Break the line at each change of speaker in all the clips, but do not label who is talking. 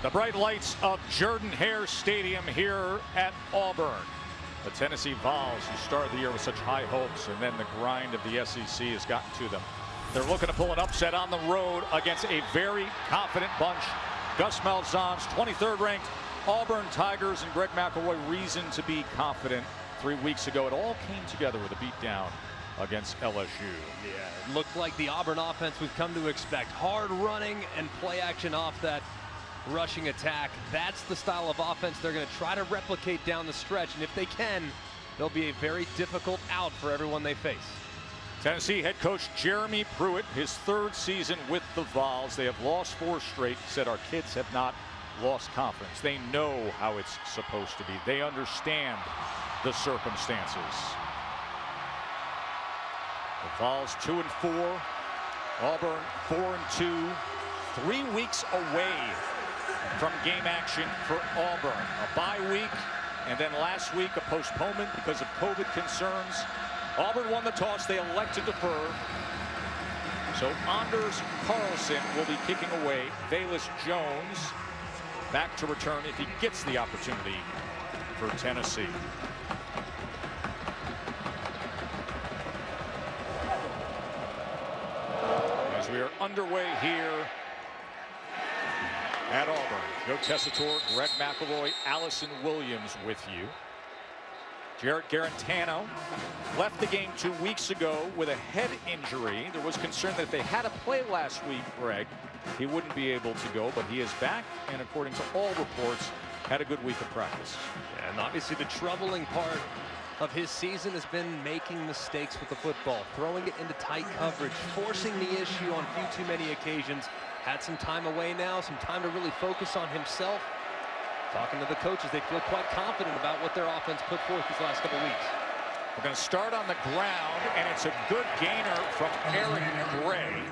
The bright lights of Jordan-Hare Stadium here at Auburn. The Tennessee Vols, who started the year with such high hopes, and then the grind of the SEC has gotten to them. They're looking to pull an upset on the road against a very confident bunch. Gus Malzahn's 23rd ranked Auburn Tigers and Greg McElroy reason to be confident. 3 weeks ago, it all came together with a beatdown against LSU.
Yeah, it looked like the Auburn offense we've come to expect. Hard running and play action off that rushing attack. That's the style of offense they're going to try to replicate down the stretch, and if they can, they'll be a very difficult out for everyone they face.
Tennessee head coach Jeremy Pruitt, his 3rd season with the Vols. They have lost 4 straight. Said our kids have not lost confidence. They know how it's supposed to be. They understand the circumstances. The Vols 2-4, Auburn 4-2, 3 weeks away from game action for Auburn. A bye week, and then last week a postponement because of COVID concerns. Auburn won the toss. They elected to defer. So Anders Carlson will be kicking away. Velus Jones back to return if he gets the opportunity for Tennessee. As we are underway here at Auburn, Joe Tessitore, Greg McElroy, Allison Williams with you. Jarrett Garantano left the game 2 weeks ago with a head injury. There was concern that if they had a play last week, Greg, he wouldn't be able to go, but he is back, and according to all reports, had a good week of practice.
And obviously the troubling part of his season has been making mistakes with the football, throwing it into tight coverage, forcing the issue on few too many occasions. Had some time away now, some time to really focus on himself. Talking to the coaches, they feel quite confident about what their offense put forth these last couple weeks.
We're going to start on the ground, and it's a good gainer from Eric Gray.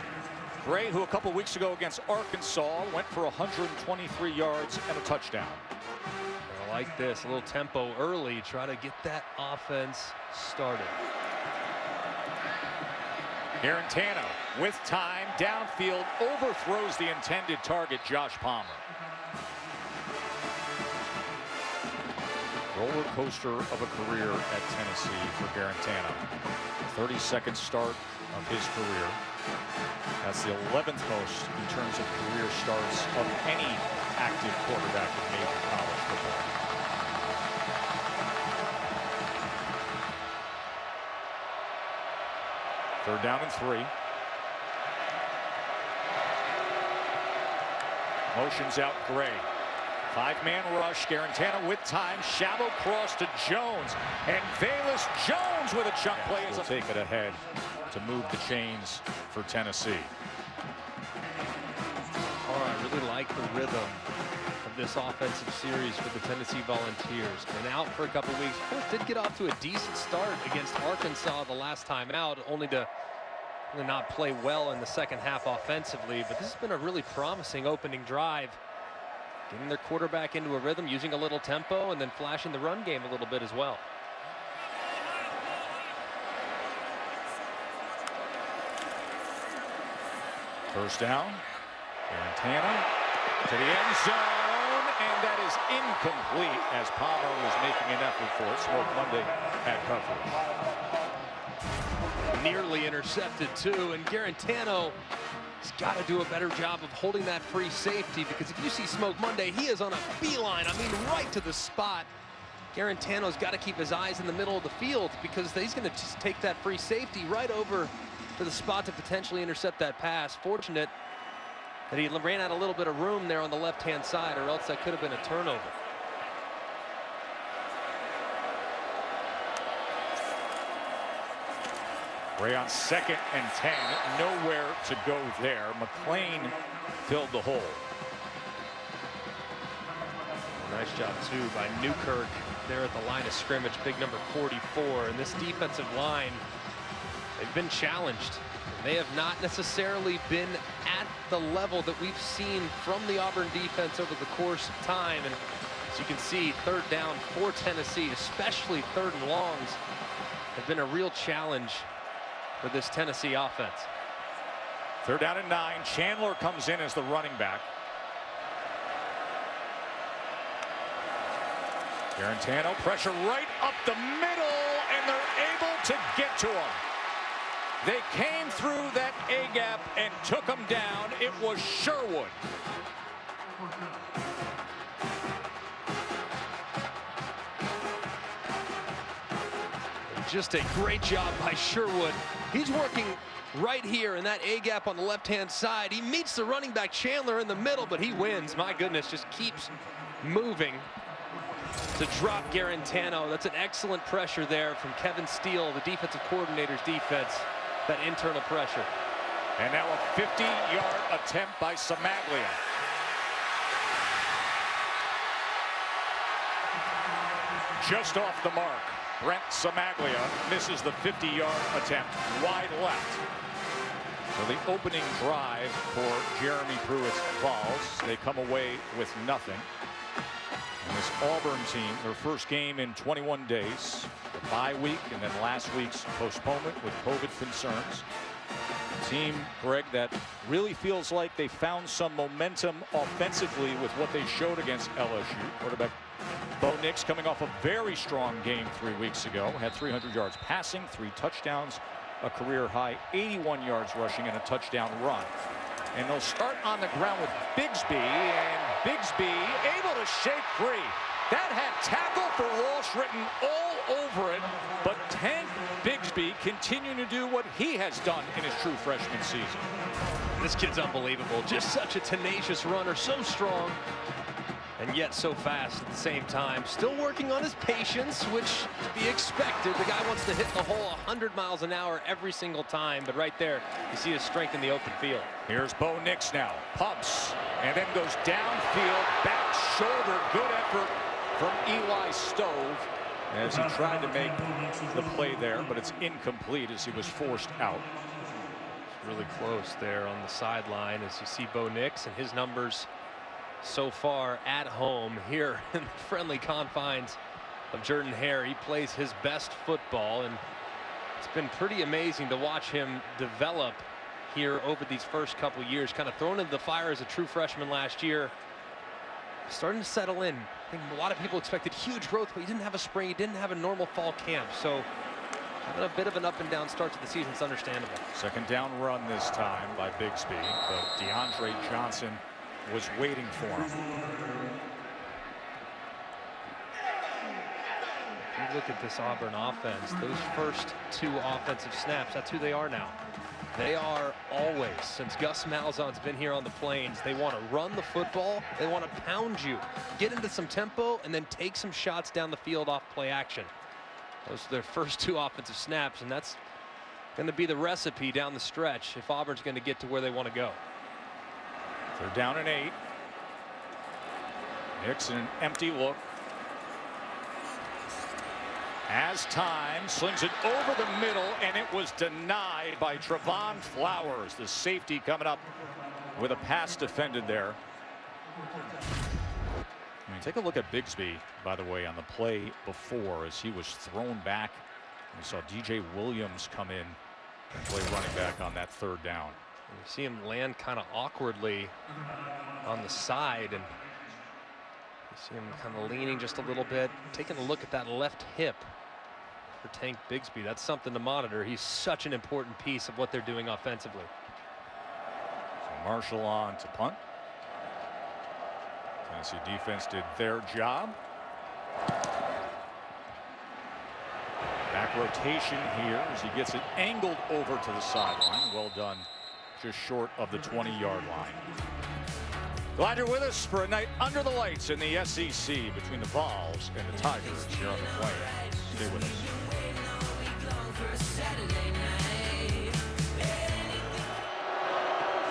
Gray, who a couple weeks ago against Arkansas went for 123 yards and a touchdown.
I like this, a little tempo early, try to get that offense started.
Garantano with time, downfield, overthrows the intended target, Josh Palmer. Roller coaster of a career at Tennessee for Garantano. 32nd start of his career. That's the 11th most in terms of career starts of any active quarterback in major college football. Third down and 3. Motions out Gray. 5-man rush. Garantano with time. Shallow cross to Jones. And Velus Jones with a chunk play. Will take it ahead to move the chains for Tennessee.
I really like the rhythm of this offensive series for the Tennessee Volunteers. Been out for a couple weeks. Of course, did get off to a decent start against Arkansas the last time out, only to really not play well in the second half offensively. But this has been a really promising opening drive. Getting their quarterback into a rhythm, using a little tempo, and then flashing the run game a little bit as well.
First down. Garantano to the end zone, and that is incomplete as Palmer was making an effort for it. Smoke Monday at coverage.
Nearly intercepted too, and Garantano has got to do a better job of holding that free safety, because if you see Smoke Monday, he is on a beeline. I mean, right to the spot. Garantano's got to keep his eyes in the middle of the field, because he's going to just take that free safety right over to the spot to potentially intercept that pass. Fortunate that he ran out a little bit of room there on the left-hand side, or else that could have been a turnover.
Gray on 2nd and 10, nowhere to go there. McClain filled the hole.
Nice job too by Newkirk there at the line of scrimmage, big number 44. And this defensive line, they've been challenged. They have not necessarily been at the level that we've seen from the Auburn defense over the course of time. And as you can see, 3rd down for Tennessee, especially 3rd and longs, have been a real challenge for this Tennessee offense.
3rd down and 9. Chandler comes in as the running back. Garantano, pressure right up the middle, and they're able to get to him. They came through that A-gap and took him down. It was Sherwood.
Just a great job by Sherwood. He's working right here in that A-gap on the left-hand side. He meets the running back Chandler in the middle, but he wins. My goodness, just keeps moving to drop Garantano. That's an excellent pressure there from Kevin Steele, the defensive coordinator's defense, that internal pressure.
And now a 50-yard attempt by Samaglia. Just off the mark. Brent Samaglia misses the 50-yard attempt, wide left. So the opening drive for Jeremy Pruitt's Vols, they come away with nothing. And this Auburn team, their first game in 21 days, the bye week, and then last week's postponement with COVID concerns. A team, Greg, that really feels like they found some momentum offensively with what they showed against LSU. Quarterback Bo Nix coming off a very strong game 3 weeks ago. Had 300 yards passing, 3 touchdowns, a career high 81 yards rushing, and a touchdown run. And they'll start on the ground with Bigsby, and Bigsby able to shake free. That had tackle for Walsh written all over it, but Tank Bigsby continuing to do what he has done in his true freshman season.
This kid's unbelievable. Just such a tenacious runner, so strong, and yet so fast at the same time. Still working on his patience, which to be expected. The guy wants to hit the hole 100 miles an hour every single time, but right there, you see his strength in the open field.
Here's Bo Nix now. Pumps, and then goes downfield, back shoulder. Good effort from Eli Stove as he tried to make the play there, but it's incomplete as he was forced out.
Really close there on the sideline as you see Bo Nix and his numbers so far at home here in the friendly confines of Jordan-Hare. He plays his best football, and it's been pretty amazing to watch him develop here over these first couple years. Kind of thrown into the fire as a true freshman last year, starting to settle in. I think a lot of people expected huge growth, but he didn't have a spring, he didn't have a normal fall camp, so having a bit of an up and down start to the season is understandable.
Second down run this time by Bigsby, but DeAndre Johnson was waiting for him.
If you look at this Auburn offense, those first 2 offensive snaps, that's who they are now. They are always, since Gus Malzahn's been here on the Plains, they want to run the football, they want to pound you, get into some tempo, and then take some shots down the field off play action. Those are their first 2 offensive snaps, and that's going to be the recipe down the stretch if Auburn's going to get to where they want to go.
They're down and 8. Nix in an empty look. As time slings it over the middle, and it was denied by Trevon Flowers, the safety, coming up with a pass defended there. I mean, take a look at Bigsby, by the way, on the play before as he was thrown back. We saw DJ Williams come in and play running back on that 3rd down.
And you see him land kind of awkwardly on the side, and you see him kind of leaning just a little bit, taking a look at that left hip for Tank Bigsby. That's something to monitor. He's such an important piece of what they're doing offensively.
So Marshall on to punt. Tennessee defense did their job. Back rotation here as he gets it angled over to the sideline. Well done, just short of the 20-yard line. Glad you're with us for a night under the lights in the SEC between the Vols and the Tigers here on the Plains. Stay with us.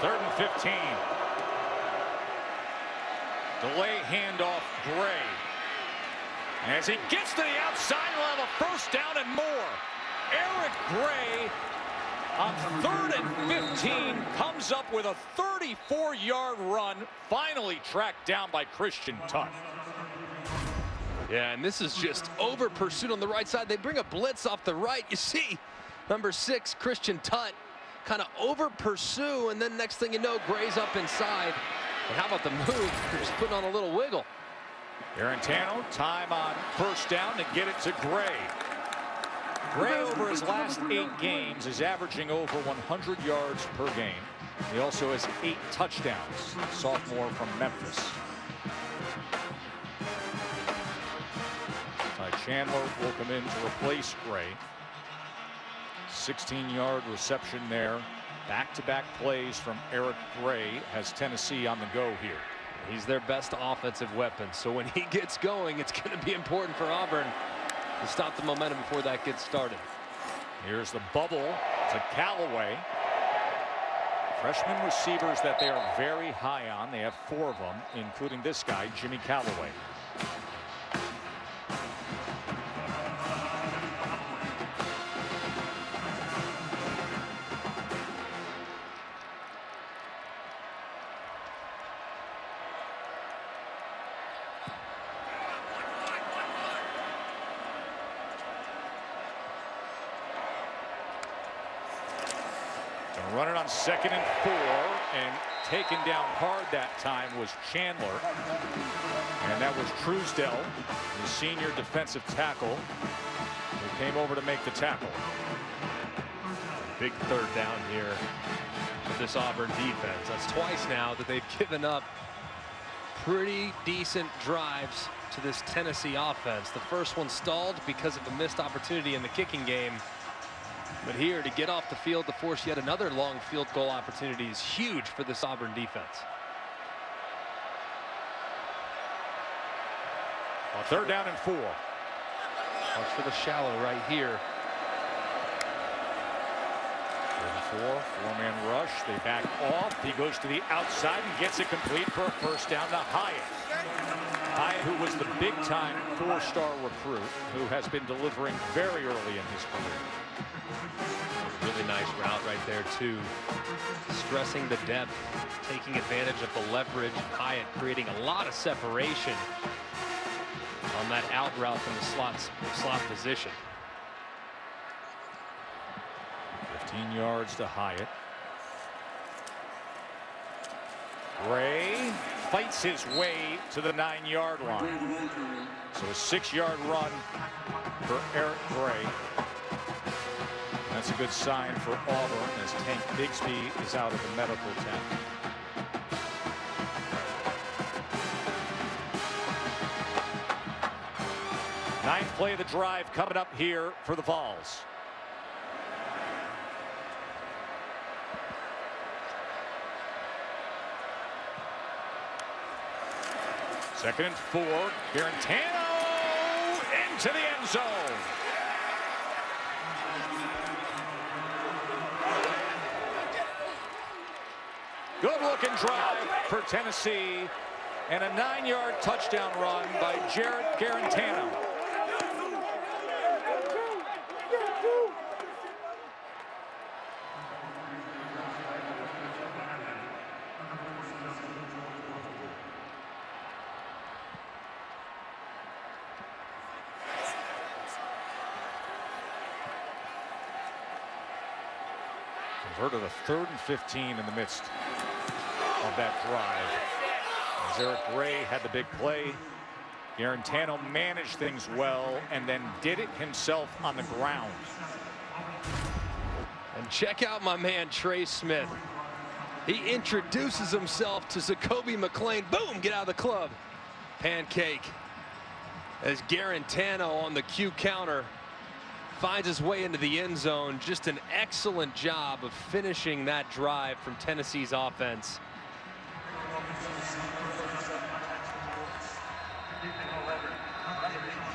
3rd and 15. Delay handoff, Gray. As he gets to the outside, he'll have a first down and more. Eric Gray on 3rd and 15 comes up with a 34-yard run, finally tracked down by Christian Tutt.
Yeah, and this is just over pursuit on the right side. They bring a blitz off the right. You see number 6, Christian Tutt, kind of over pursue, and then next thing you know, Gray's up inside. And how about the move? They're just putting on a little wiggle.
Garantano, time on first down to get it to Gray. Gray over his last 8 games is averaging over 100 yards per game. He also has 8 touchdowns. Sophomore from Memphis. Ty Chandler will come in to replace Gray. 16-yard reception there. Back-to-back plays from Eric Gray has Tennessee on the go here.
He's their best offensive weapon, so when he gets going, it's going to be important for Auburn to stop the momentum before that gets started.
Here's the bubble to Callaway. Freshman receivers that they are very high on. They have 4 of them, including this guy, Jimmy Callaway. Running on 2nd and 4, and taken down hard that time was Chandler, and that was Truesdell, the senior defensive tackle, who came over to make the tackle.
Big 3rd down here for this Auburn defense. That's twice now that they've given up pretty decent drives to this Tennessee offense. The first one stalled because of the missed opportunity in the kicking game. But here to get off the field to force yet another long field goal opportunity is huge for this Auburn defense.
3rd down and 4.
Watch for the shallow right here.
4, 4-man rush. They back off. He goes to the outside and gets it complete for a first down to Hyatt. Hyatt, who was the big-time 4-star recruit, who has been delivering very early in his career.
Really nice route right there too. Stressing the depth, taking advantage of the leverage. Hyatt creating a lot of separation on that out route from the slot position.
15 yards to Hyatt. Gray fights his way to the 9-yard line. So a 6-yard run for Eric Gray. That's a good sign for Auburn as Tank Bigsby is out of the medical tent. Ninth play of the drive coming up here for the Vols. Second and 4. Garantano into the end zone. Good looking drive for Tennessee and a 9-yard touchdown run by Jarrett Garantano. Converted a 3rd and 15 in the midst of that drive. As Eric Gray had the big play, Garantano managed things well and then did it himself on the ground.
And check out my man Trey Smith. He introduces himself to Zacoby McClain. Boom, get out of the club. Pancake. As Garantano on the Q counter finds his way into the end zone. Just an excellent job of finishing that drive from Tennessee's offense.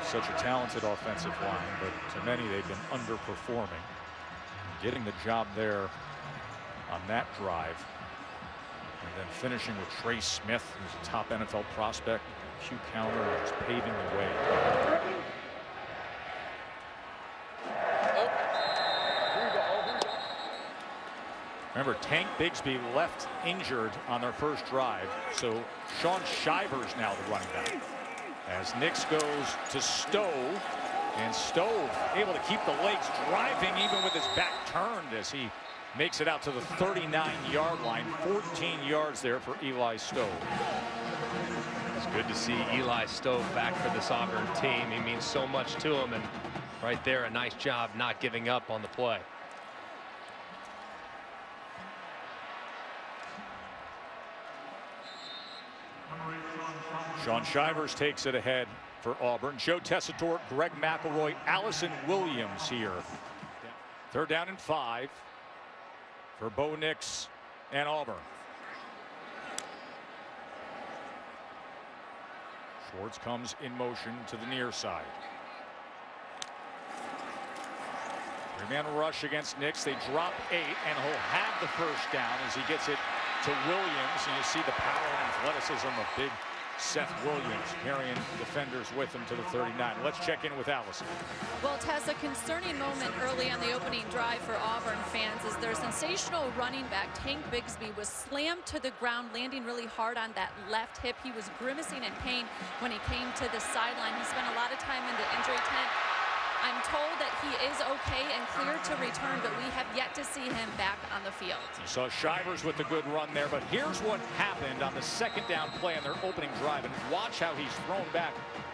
Such a talented offensive line, but to many they've been underperforming. Getting the job there on that drive. And then finishing with Trey Smith, who's a top NFL prospect. Q counter is paving the way. Remember, Tank Bigsby left injured on their first drive, so Sean Shivers now the running back. As Nix goes to Stowe, and Stowe able to keep the legs driving even with his back turned as he makes it out to the 39-yard line. 14 yards there for Eli Stowe.
It's Good to see Eli Stove back for this Auburn team. He means so much to him, and right there, a nice job not giving up on the play.
Sean Shivers takes it ahead for Auburn. Joe Tessitore, Greg McElroy, Allison Williams here. 3rd down and 5 for Bo Nix and Auburn. Schwartz comes in motion to the near side. 3-man rush against Nix. They drop 8, and he'll have the 1st down as he gets it to Williams. And you see the power and athleticism of big Seth Williams carrying defenders with him to the 39. Let's check in with Allison.
Well, Tess, a concerning moment early on the opening drive for Auburn fans as their sensational running back Tank Bigsby was slammed to the ground, landing really hard on that left hip. He was grimacing in pain when he came to the sideline. He spent a lot of time in the injury tent. I'm told that he is okay and clear to return, but we have yet to see him back on the field.
You saw Shivers with the good run there, but here's what happened on the 2nd down play on their opening drive, and watch how he's thrown back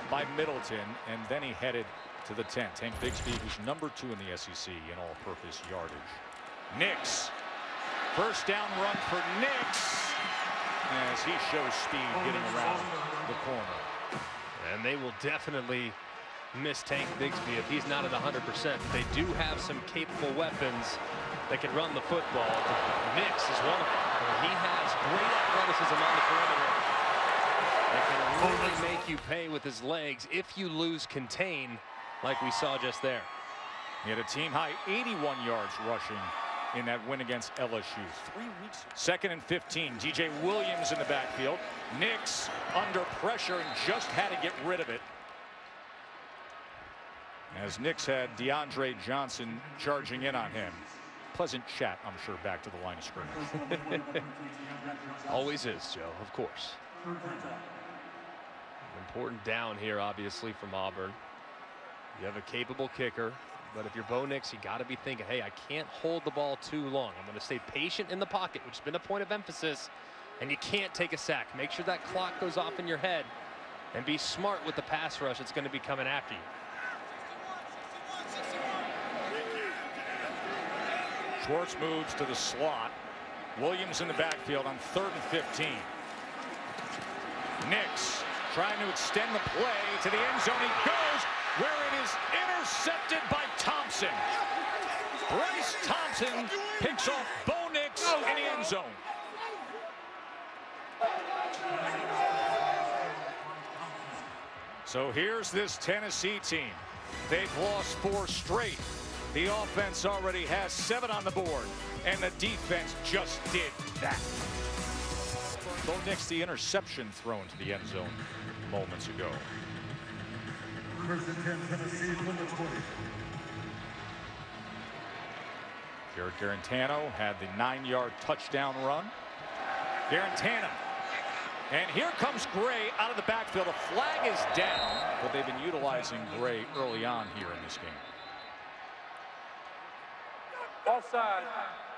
by Middleton, and then he headed to the 10. Tank Bigsby, who's number 2 in the SEC in all-purpose yardage. Nix, 1st down run for Nix as he shows speed getting around the corner.
And they will definitely miss Tank Bigsby if he's not at 100%. They do have some capable weapons that can run the football. Nix is one of them. He has great athleticism on the perimeter. That can really make you pay with his legs if you lose contain, like we saw just there.
He had a team-high 81 yards rushing in that win against LSU. 3 weeks. 2nd and 15. DJ Williams in the backfield. Nix under pressure and just had to get rid of it, as Nix had DeAndre Johnson charging in on him. Pleasant chat, I'm sure, back to the line of scrimmage.
Always is, Joe, of course. Important down here, obviously, from Auburn. You have a capable kicker, but if you're Bo Nix, you got to be thinking, hey, I can't hold the ball too long. I'm going to stay patient in the pocket, which has been a point of emphasis, and you can't take a sack. Make sure that clock goes off in your head, and be smart with the pass rush that's going to be coming after you.
Schwartz moves to the slot. Williams in the backfield on 3rd and 15. Nix trying to extend the play to the end zone. He goes where it is intercepted by Thompson. Bryce Thompson picks off Bo Nix in the end zone. So here's this Tennessee team. They've lost 4 straight. The offense already has 7 on the board, and the defense just did that. Bo Nix, the interception thrown to the end zone moments ago. Jared Garantano had the 9-yard touchdown run. Garantano. And here comes Gray out of the backfield. A flag is down, but they've been utilizing Gray early on here in this game.
Offside,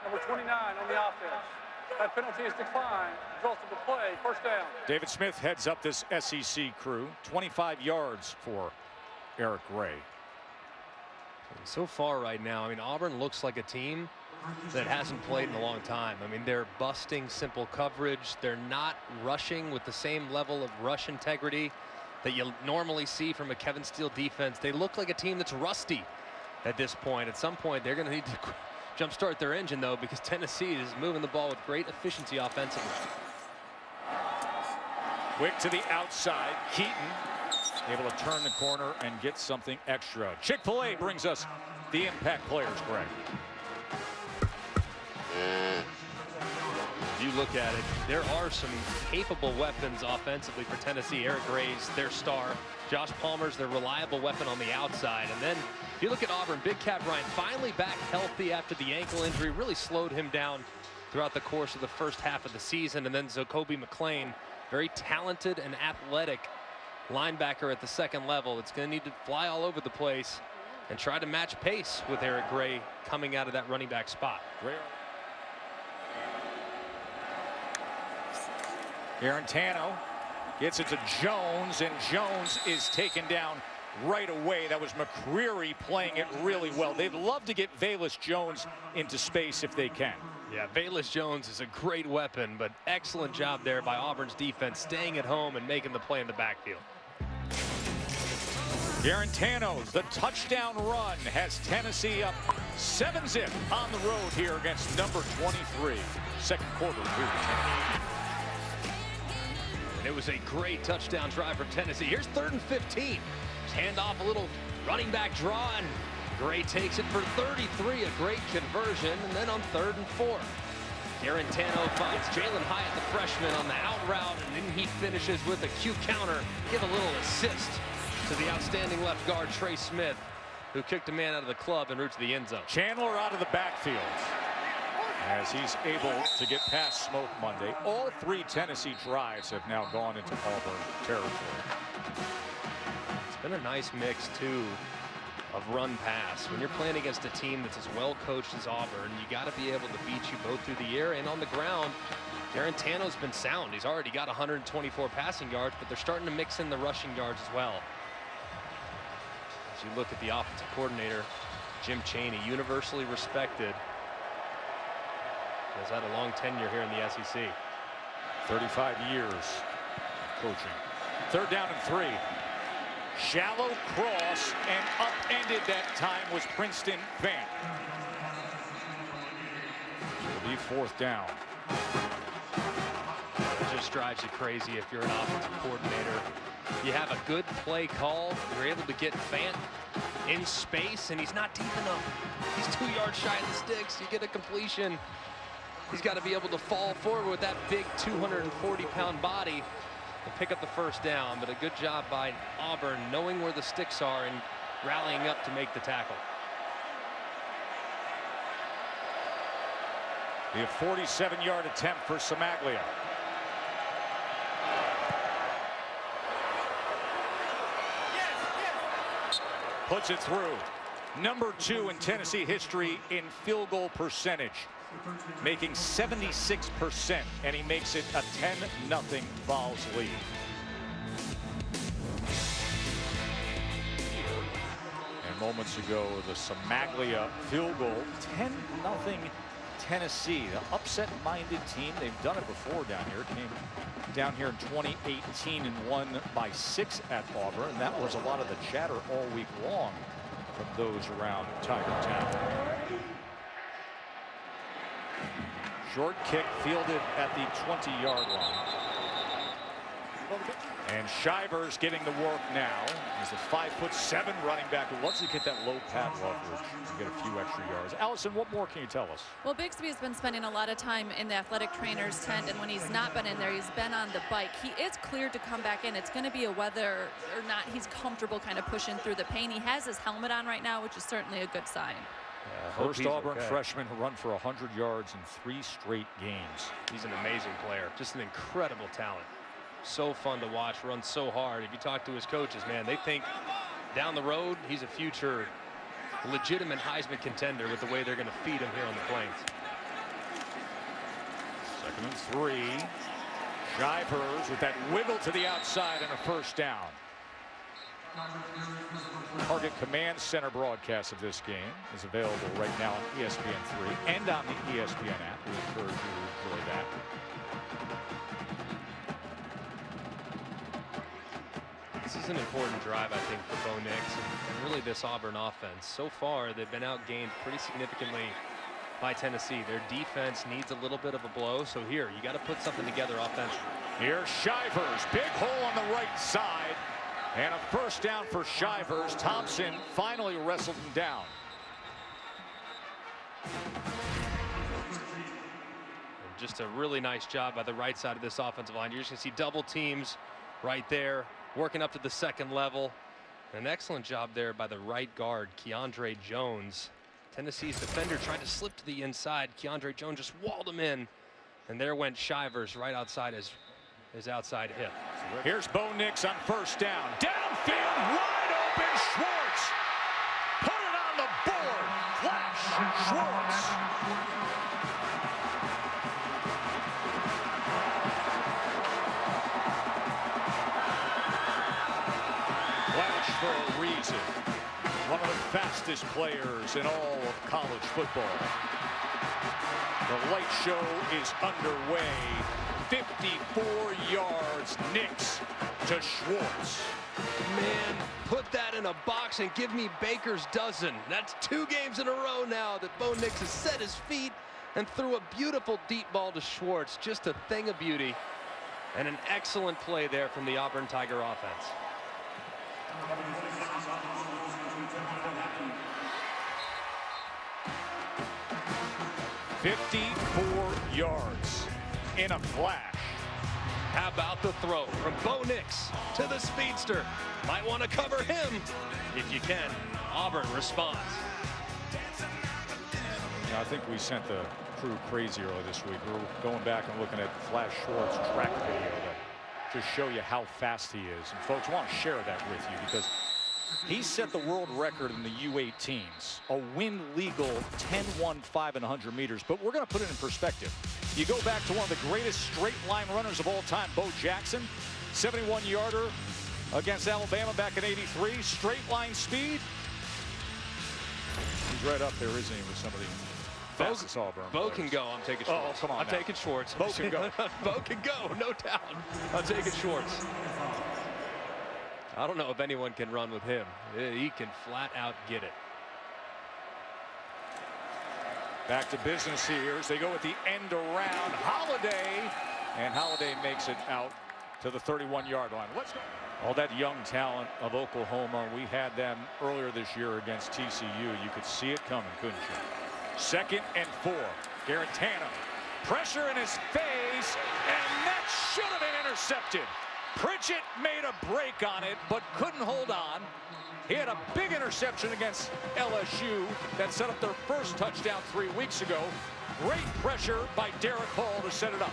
number 29 on the offense. That penalty is declined. Result of the play, 1st down.
David Smith heads up this SEC crew. 25 yards for Eric Gray.
So far right now, I mean, Auburn looks like a team that hasn't played in a long time. I mean, they're busting simple coverage. They're not rushing with the same level of rush integrity that you normally see from a Kevin Steele defense. They look like a team that's rusty at this point. At some point, they're going to need to jumpstart their engine, though, because Tennessee is moving the ball with great efficiency offensively.
Quick to the outside. Keaton able to turn the corner and get something extra. Chick-fil-A brings us the impact players, Greg.
If you look at it, there are some capable weapons offensively for Tennessee. Eric Gray's their star. Josh Palmer's their reliable weapon on the outside. And then if you look at Auburn, Big Cat Bryant finally back healthy after the ankle injury. Really slowed him down throughout the course of the first half of the season. And then Zacoby McClain, very talented and athletic linebacker at the 2nd level. It's going to need to fly all over the place and try to match pace with Eric Gray coming out of that running back spot.
Garantano Gets it to Jones, and Jones is taken down right away. That was McCreary playing it really well. They'd love to get Velus Jones into space if they can.
Yeah, Velus Jones is a great weapon, but excellent job there by Auburn's defense, staying at home and making the play in the backfield.
Garantano's the touchdown run has Tennessee up 7-zip on the road here against number 23. Second quarter here.
And it was a great touchdown drive from Tennessee. Here's 3rd and 15. Just hand off a little running back draw, and Gray takes it for 33, a great conversion. And then on 3rd and 4, Garantano finds Jalen Hyatt, the freshman, on the out route, and then he finishes with a Q counter. Give a little assist to the outstanding left guard, Trey Smith, who kicked a man out of the club en route to the end zone.
Chandler out of the backfield as he's able to get past Smoke Monday. All 3 Tennessee drives have now gone into Auburn territory.
It's been a nice mix, too, of run pass. When you're playing against a team that's as well coached as Auburn, you got to be able to beat you both through the air and on the ground. Garantano's been sound. He's already got 124 passing yards, but they're starting to mix in the rushing yards as well. As you look at the offensive coordinator, Jim Chaney, universally respected. Has had a long tenure here in the SEC.
35 years coaching. 3rd down and 3. Shallow cross, and upended that time was Princeton Fant. It'll be 4th down.
It just drives you crazy if you're an offensive coordinator. You have a good play call. You're able to get Fant in space, and he's not deep enough. He's 2 yards shy of the sticks. You get a completion. He's got to be able to fall forward with that big 240-pound body and pick up the 1st down. But a good job by Auburn knowing where the sticks are and rallying up to make the tackle.
The 47-yard attempt for Samaglia. Puts it through. Number 2 in Tennessee history in field goal percentage, making 76%, and he makes it a 10-0 Vols lead. And moments ago, the Samaglia field goal, 10-0 Tennessee, the upset-minded team. They've done it before down here. Came down here in 2018 and won by 6 at Auburn, and that was a lot of the chatter all week long from those around Tiger Town. Short kick fielded at the 20-yard line. And Shivers getting the work now. He's a 5'7" running back who loves to get that low pad leverage and get a few extra yards. Allison, what more can you tell us?
Well, Bigsby's been spending a lot of time in the athletic trainer's tent, and when he's not been in there, he's been on the bike. He is cleared to come back in. It's going to be a whether or not he's comfortable kind of pushing through the pain. He has his helmet on right now, which is certainly a good sign.
First Auburn freshman to run for 100 yards in 3 straight games.
He's an amazing player, just an incredible talent. So fun to watch, runs so hard. If you talk to his coaches, man, they think down the road he's a future legitimate Heisman contender with the way they're going to feed him here on the Plains.
2nd and 3. Shivers with that wiggle to the outside and a 1st down. Target Command Center broadcast of this game is available right now on ESPN3 and on the ESPN app. We encourage you to enjoy that.
This is an important drive, I think, for Bo Nix and really this Auburn offense. So far, they've been outgained pretty significantly by Tennessee. Their defense needs a little bit of a blow. So here, you got to put something together offensively.
Here's Shivers, big hole on the right side, and a 1st down for Shivers. Thompson finally wrestled him down.
And just a really nice job by the right side of this offensive line. You're just going to see double teams right there, working up to the 2nd level. An excellent job there by the right guard, Keandre Jones. Tennessee's defender tried to slip to the inside. Keandre Jones just walled him in, and there went Shivers right outside his outside hip.
Here's Bo Nix on 1st down. Downfield, wide open, Schwartz. Put it on the board. Flash, Schwartz.
1
season. One of the fastest players in all of college football. The light show is underway. 54 yards, Nix to Schwartz.
Man, put that in a box and give me Baker's dozen. That's 2 games in a row now that Bo Nix has set his feet and threw a beautiful deep ball to Schwartz. Just a thing of beauty. And an excellent play there from the Auburn Tiger offense.
$54 yards in a flash.
How about the throw from Bo Nix to the speedster? Might want to cover him if you can. Auburn responds.
I think we sent the crew crazy earlier this week. We were going back and looking at Flash Schwartz track video to show you how fast he is. And folks, I want to share that with you because he set the world record in the U18s, a wind legal 10-1-5 and 100 meters. But we're going to put it in perspective. You go back to one of the greatest straight line runners of all time, Bo Jackson, 71-yarder against Alabama back in '83, straight line speed. He's right up there, isn't he, with some of the fastest Auburn
Bo
players.
can go. I'm taking Schwartz.
Oh, come on.
I'm taking Schwartz.
Bo can go.
Bo can go, no doubt. I'm taking Schwartz. I don't know if anyone can run with him. He can flat out get it.
Back to business here as they go at the end around. Holiday, and Holiday makes it out to the 31-yard line. Let's go. All that young talent of Oklahoma, we had them earlier this year against TCU. You could see it coming, couldn't you? 2nd and 4. Garantano, pressure in his face, and that should have been intercepted. Pritchett made a break on it, but couldn't hold on. He had a big interception against LSU that set up their first touchdown 3 weeks ago. Great pressure by Derek Hall to set it up.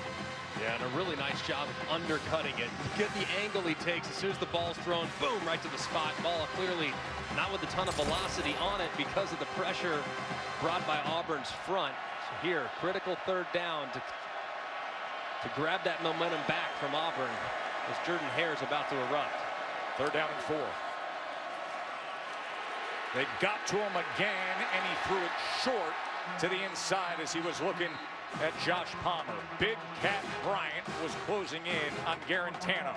Yeah, and a really nice job of undercutting it. Get the angle he takes as soon as the ball's thrown, boom, right to the spot. Ball clearly not with a ton of velocity on it because of the pressure brought by Auburn's front. So here, critical 3rd down to grab that momentum back from Auburn as Jordan Hare's about to erupt.
3rd down and 4. They got to him again, and he threw it short to the inside as he was looking at Josh Palmer. Big Cat Bryant was closing in on Garantano.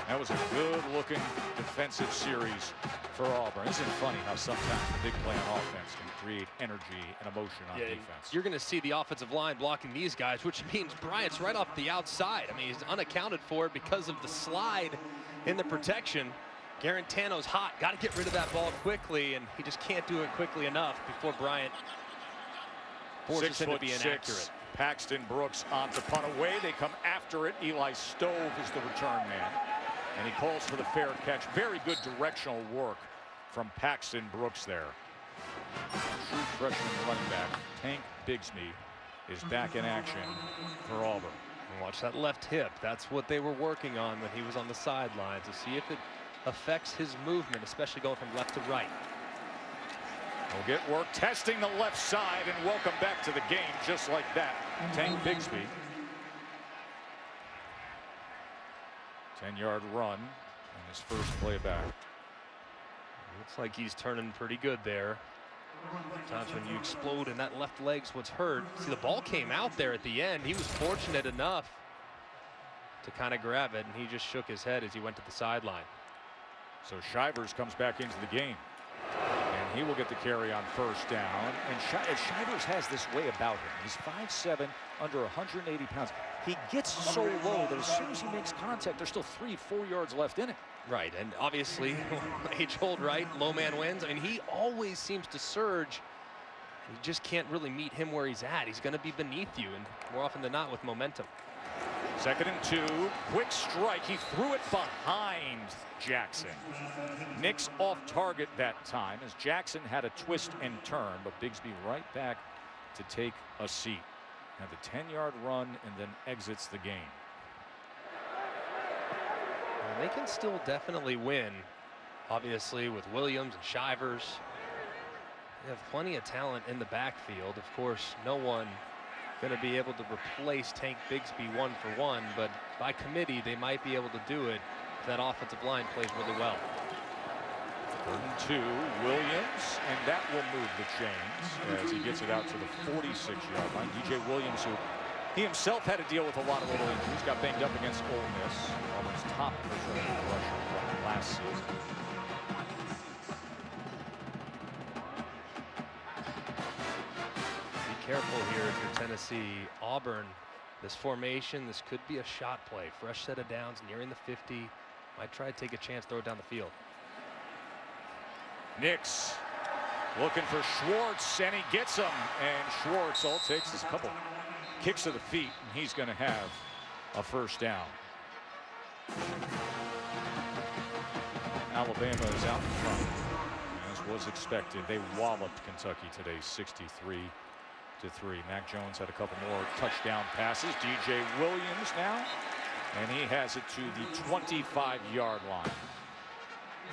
That was a good-looking defensive series for Auburn. Isn't it funny how sometimes the big play on offense can create energy and emotion on defense?
You're going to see the offensive line blocking these guys, which means Bryant's right off the outside. I mean, he's unaccounted for because of the slide in the protection. Garantano's hot. Got to get rid of that ball quickly, and he just can't do it quickly enough before Bryant forces him to be inaccurate.
Paxton Brooks on to punt away. They come after it. Eli Stove is the return man, and he calls for the fair catch. Very good directional work from Paxton Brooks there. True freshman running back Tank Bigsby is back in action for Auburn.
And watch that left hip. That's what they were working on when he was on the sideline, to see if it affects his movement, especially going from left to right.
Will get work testing the left side, and welcome back to the game just like that. Tank Bigsby. 10-yard run in his first play back.
Looks like he's turning pretty good there. Sometimes when you explode and that left leg's what's hurt. See, the ball came out there at the end. He was fortunate enough to kind of grab it, and he just shook his head as he went to the sideline.
So Shivers comes back into the game, and he will get the carry on 1st down. And Shivers has this way about him. He's 5'7", under 180 pounds. He gets so low that as soon as he makes contact, there's still 3-4 yards left in it.
Right, and obviously, age-old right, low man wins. I mean, he always seems to surge. You just can't really meet him where he's at. He's going to be beneath you, and more often than not with momentum.
2nd and 2, quick strike. He threw it behind Jackson. Nix off target that time as Jackson had a twist and turn, but Bigsby right back to take a seat. Now the 10-yard run and then exits the game.
And they can still definitely win, obviously, with Williams and Shivers. They have plenty of talent in the backfield. Of course, no one going to be able to replace Tank Bigsby 1-for-1, but by committee they might be able to do it. that offensive line plays really well.
3rd and 2, Williams, and that will move the chains as he gets it out to the 46-yard line. DJ Williams, who he himself had to deal with a lot of little injuries, got banged up against Ole Miss, Auburn's top rusher from last season.
Be careful here if you're Tennessee. Auburn, this formation, this could be a shot play. Fresh set of downs, nearing the 50. Might try to take a chance, throw it down the field.
Nix looking for Schwartz, and he gets him. And Schwartz all takes is a couple kicks to the feet, and he's going to have a first down. Alabama is out in front, as was expected. They walloped Kentucky today, 63-3. Mac Jones had a couple more touchdown passes. DJ Williams now, and he has it to the 25-yard line.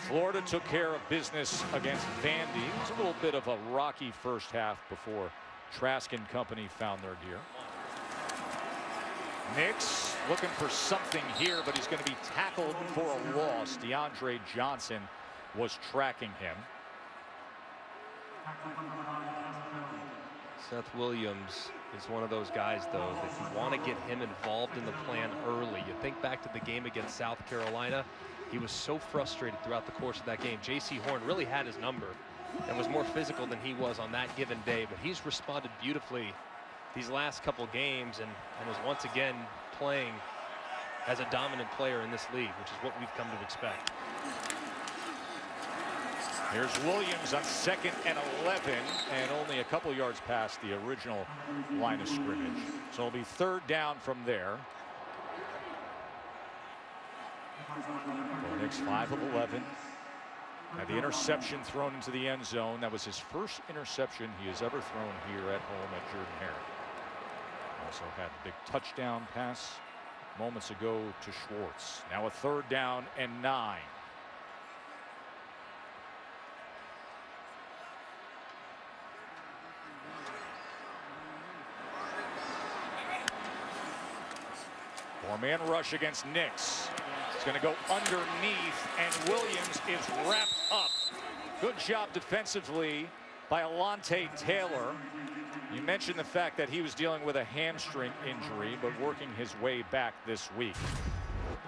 Florida took care of business against Vandy. It was a little bit of a rocky first half before Trask and company found their gear. Nix looking for something here, but he's going to be tackled for a loss. DeAndre Johnson was tracking him.
Seth Williams is one of those guys, though, that you want to get him involved in the plan early. You think back to the game against South Carolina. He was so frustrated throughout the course of that game. J.C. Horn really had his number and was more physical than he was on that given day, but he's responded beautifully these last couple games and is once again playing as a dominant player in this league, which is what we've come to expect.
Here's Williams on 2nd and 11, and only a couple yards past the original line of scrimmage. So it'll be 3rd down from there. Nix 5 of 11. Had the interception thrown into the end zone. That was his first interception he has ever thrown here at home at Jordan-Hare. Also had a big touchdown pass moments ago to Schwartz. Now a 3rd down and 9. Four-man rush against Nix. It's going to go underneath, and Williams is wrapped up. Good job defensively by Alontae Taylor. You mentioned the fact that he was dealing with a hamstring injury, but working his way back this week.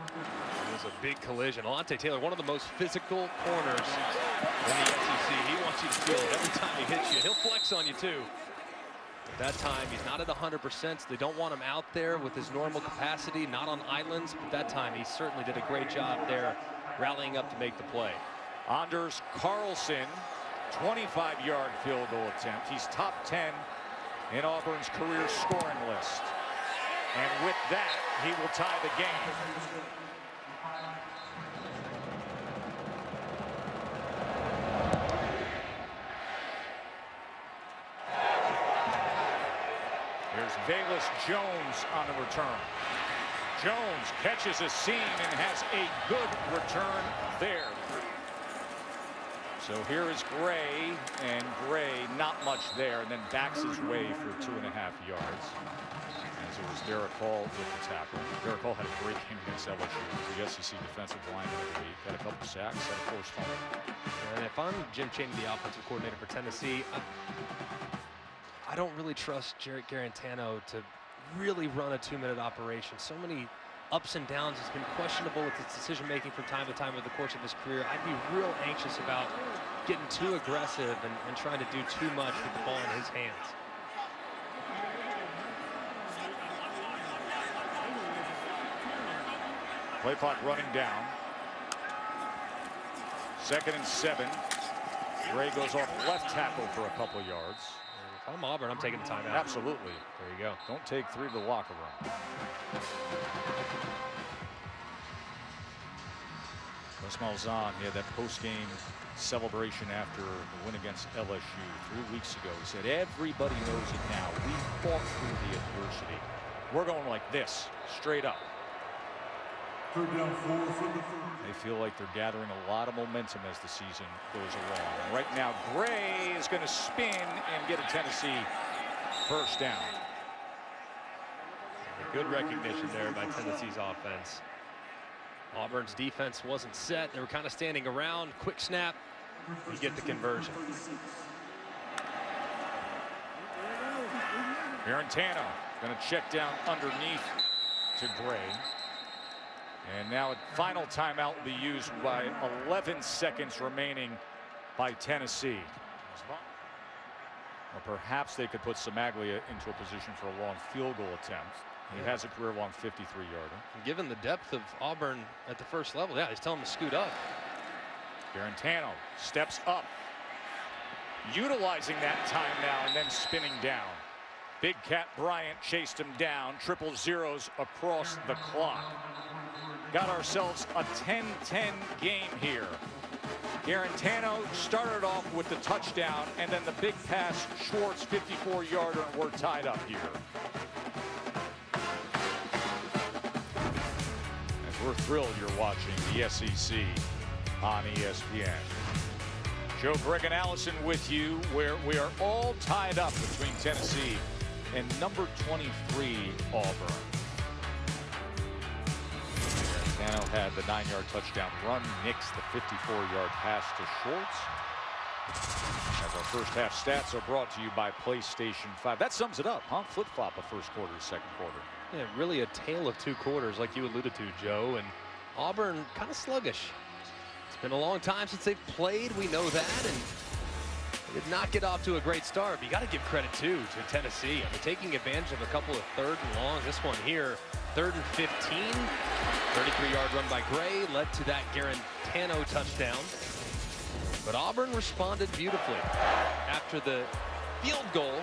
It was a big collision. Alontae Taylor, one of the most physical corners in the SEC. He wants you to feel it every time he hits you. He'll flex on you, too. At that time, he's not at 100%, so they don't want him out there with his normal capacity, not on islands. But that time, he certainly did a great job there, rallying up to make the play.
Anders Carlson, 25-yard field goal attempt. He's top 10 in Auburn's career scoring list. And with that, he will tie the game. Velus Jones on the return. Jones catches a seam and has a good return there. So here is Gray, and Gray not much there, and then backs his way for 2.5 yards. As it was Derek Hall with the tackle. Derek Hall had a great game against LSU. The SEC defensive lineman of the week. Had a couple sacks, had a forced fumble.
And if I'm Jim Chaney, the offensive coordinator for Tennessee, I don't really trust Jarrett Garantano to really run a 2-minute operation. So many ups and downs. He's been questionable with his decision-making from time to time over the course of his career. I'd be real anxious about getting too aggressive and trying to do too much with the ball in his hands.
Play clock running down. 2nd and 7. Gray goes off left tackle for a couple yards.
If I'm Auburn, I'm taking the timeout.
Absolutely.
There you go.
Don't take 3 to the locker room. Les Malzahn, he had that post-game celebration after the win against LSU 3 weeks ago. He said, everybody knows it now. We fought through the adversity. We're going like this, straight up. They feel like they're gathering a lot of momentum as the season goes along. And right now, Gray is going to spin and get a Tennessee first down.
Good recognition there by Tennessee's offense. Auburn's defense wasn't set. They were kind of standing around. Quick snap. You get the conversion.
Garantano going to check down underneath to Gray. And now a final timeout will be used by 11 seconds remaining by Tennessee. Or perhaps they could put Samaglia into a position for a long field goal attempt. He has a career-long 53-yarder.
Given the depth of Auburn at the first level, yeah, he's telling him to scoot up.
Garantano steps up, utilizing that time now and then spinning down. Big Cat Bryant chased him down. Triple zeros across the clock. Got ourselves a 10-10 game here. Garantano started off with the touchdown and then the big pass, Schwartz 54-yarder, and we're tied up here. And we're thrilled you're watching the SEC on ESPN. Joe, Greg, and Allison with you, where we are all tied up between Tennessee and number 23 Auburn. Garantano had the 9-yard touchdown run. Nix the 54-yard pass to Schwartz. As our first half stats are brought to you by PlayStation 5. That sums it up, huh? Flip-flop of first quarter to second quarter.
Yeah, really a tale of two quarters, like you alluded to, Joe. And Auburn kind of sluggish. It's been a long time since they've played. We know that. And they did not get off to a great start. But you got to give credit, too, to Tennessee. I mean, taking advantage of a couple of third and longs. This one here, 3rd and 15. 33-yard run by Gray led to that Garantano touchdown. But Auburn responded beautifully. After the field goal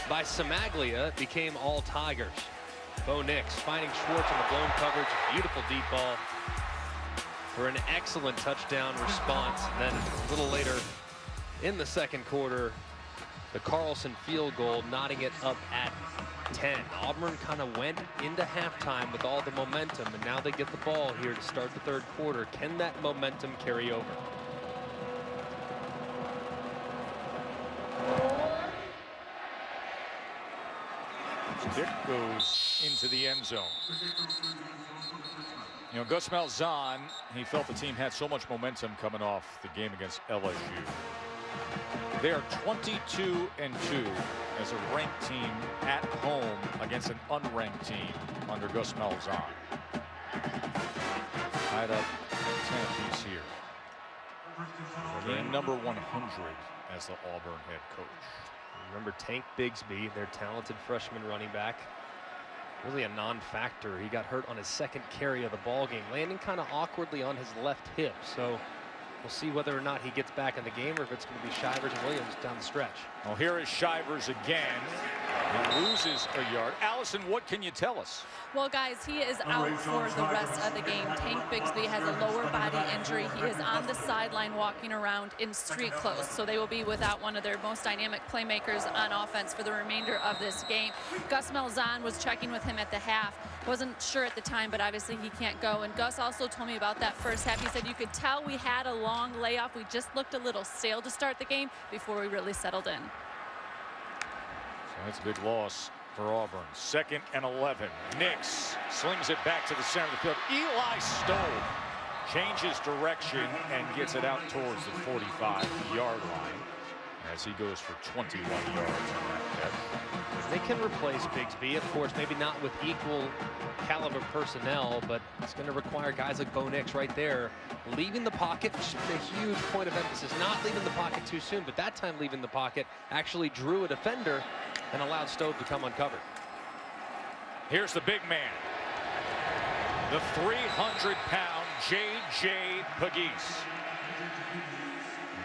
by Samaglia, it became all Tigers. Bo Nix finding Schwartz on the blown coverage. Beautiful deep ball for an excellent touchdown response. And then a little later in the second quarter, the Carlson field goal, knotting it up at 10. Auburn kind of went into halftime with all the momentum, and now they get the ball here to start the third quarter. Can that momentum carry over?
Kick goes into the end zone. You know, Gus Malzahn, he felt the team had so much momentum coming off the game against LSU. They are 22-2 as a ranked team at home against an unranked team under Gus Malzahn. Tied up 10 apiece here. Game number 100 as the Auburn head coach.
Remember Tank Bigsby, their talented freshman running back. Really a non-factor. He got hurt on his second carry of the ball game, landing kind of awkwardly on his left hip. So we'll see whether or not he gets back in the game or if it's going to be Shivers and Williams down the stretch.
Well, here is Shivers again. He loses a yard. Allison, what can you tell us?
Well, guys, he is out for the rest of the game. Tank Bigsby has a lower body injury. He is on the sideline walking around in street clothes. So they will be without one of their most dynamic playmakers on offense for the remainder of this game. Gus Malzahn was checking with him at the half. Wasn't sure at the time, but obviously he can't go. And Gus also told me about that first half. He said you could tell we had a long layoff. We just looked a little stale to start the game before we really settled in.
So that's a big loss for Auburn. 2nd and 11. Nix slings it back to the center of the field. Eli Stove changes direction and gets it out towards the 45-yard line as he goes for 21 yards on that catch.
They can replace Bigsby, of course, maybe not with equal caliber personnel, but it's going to require guys like Bo Nix right there leaving the pocket, which is a huge point of emphasis. Not leaving the pocket too soon, but that time leaving the pocket actually drew a defender and allowed Stove to come uncovered.
Here's the big man, the 300-pound J.J. Pegues.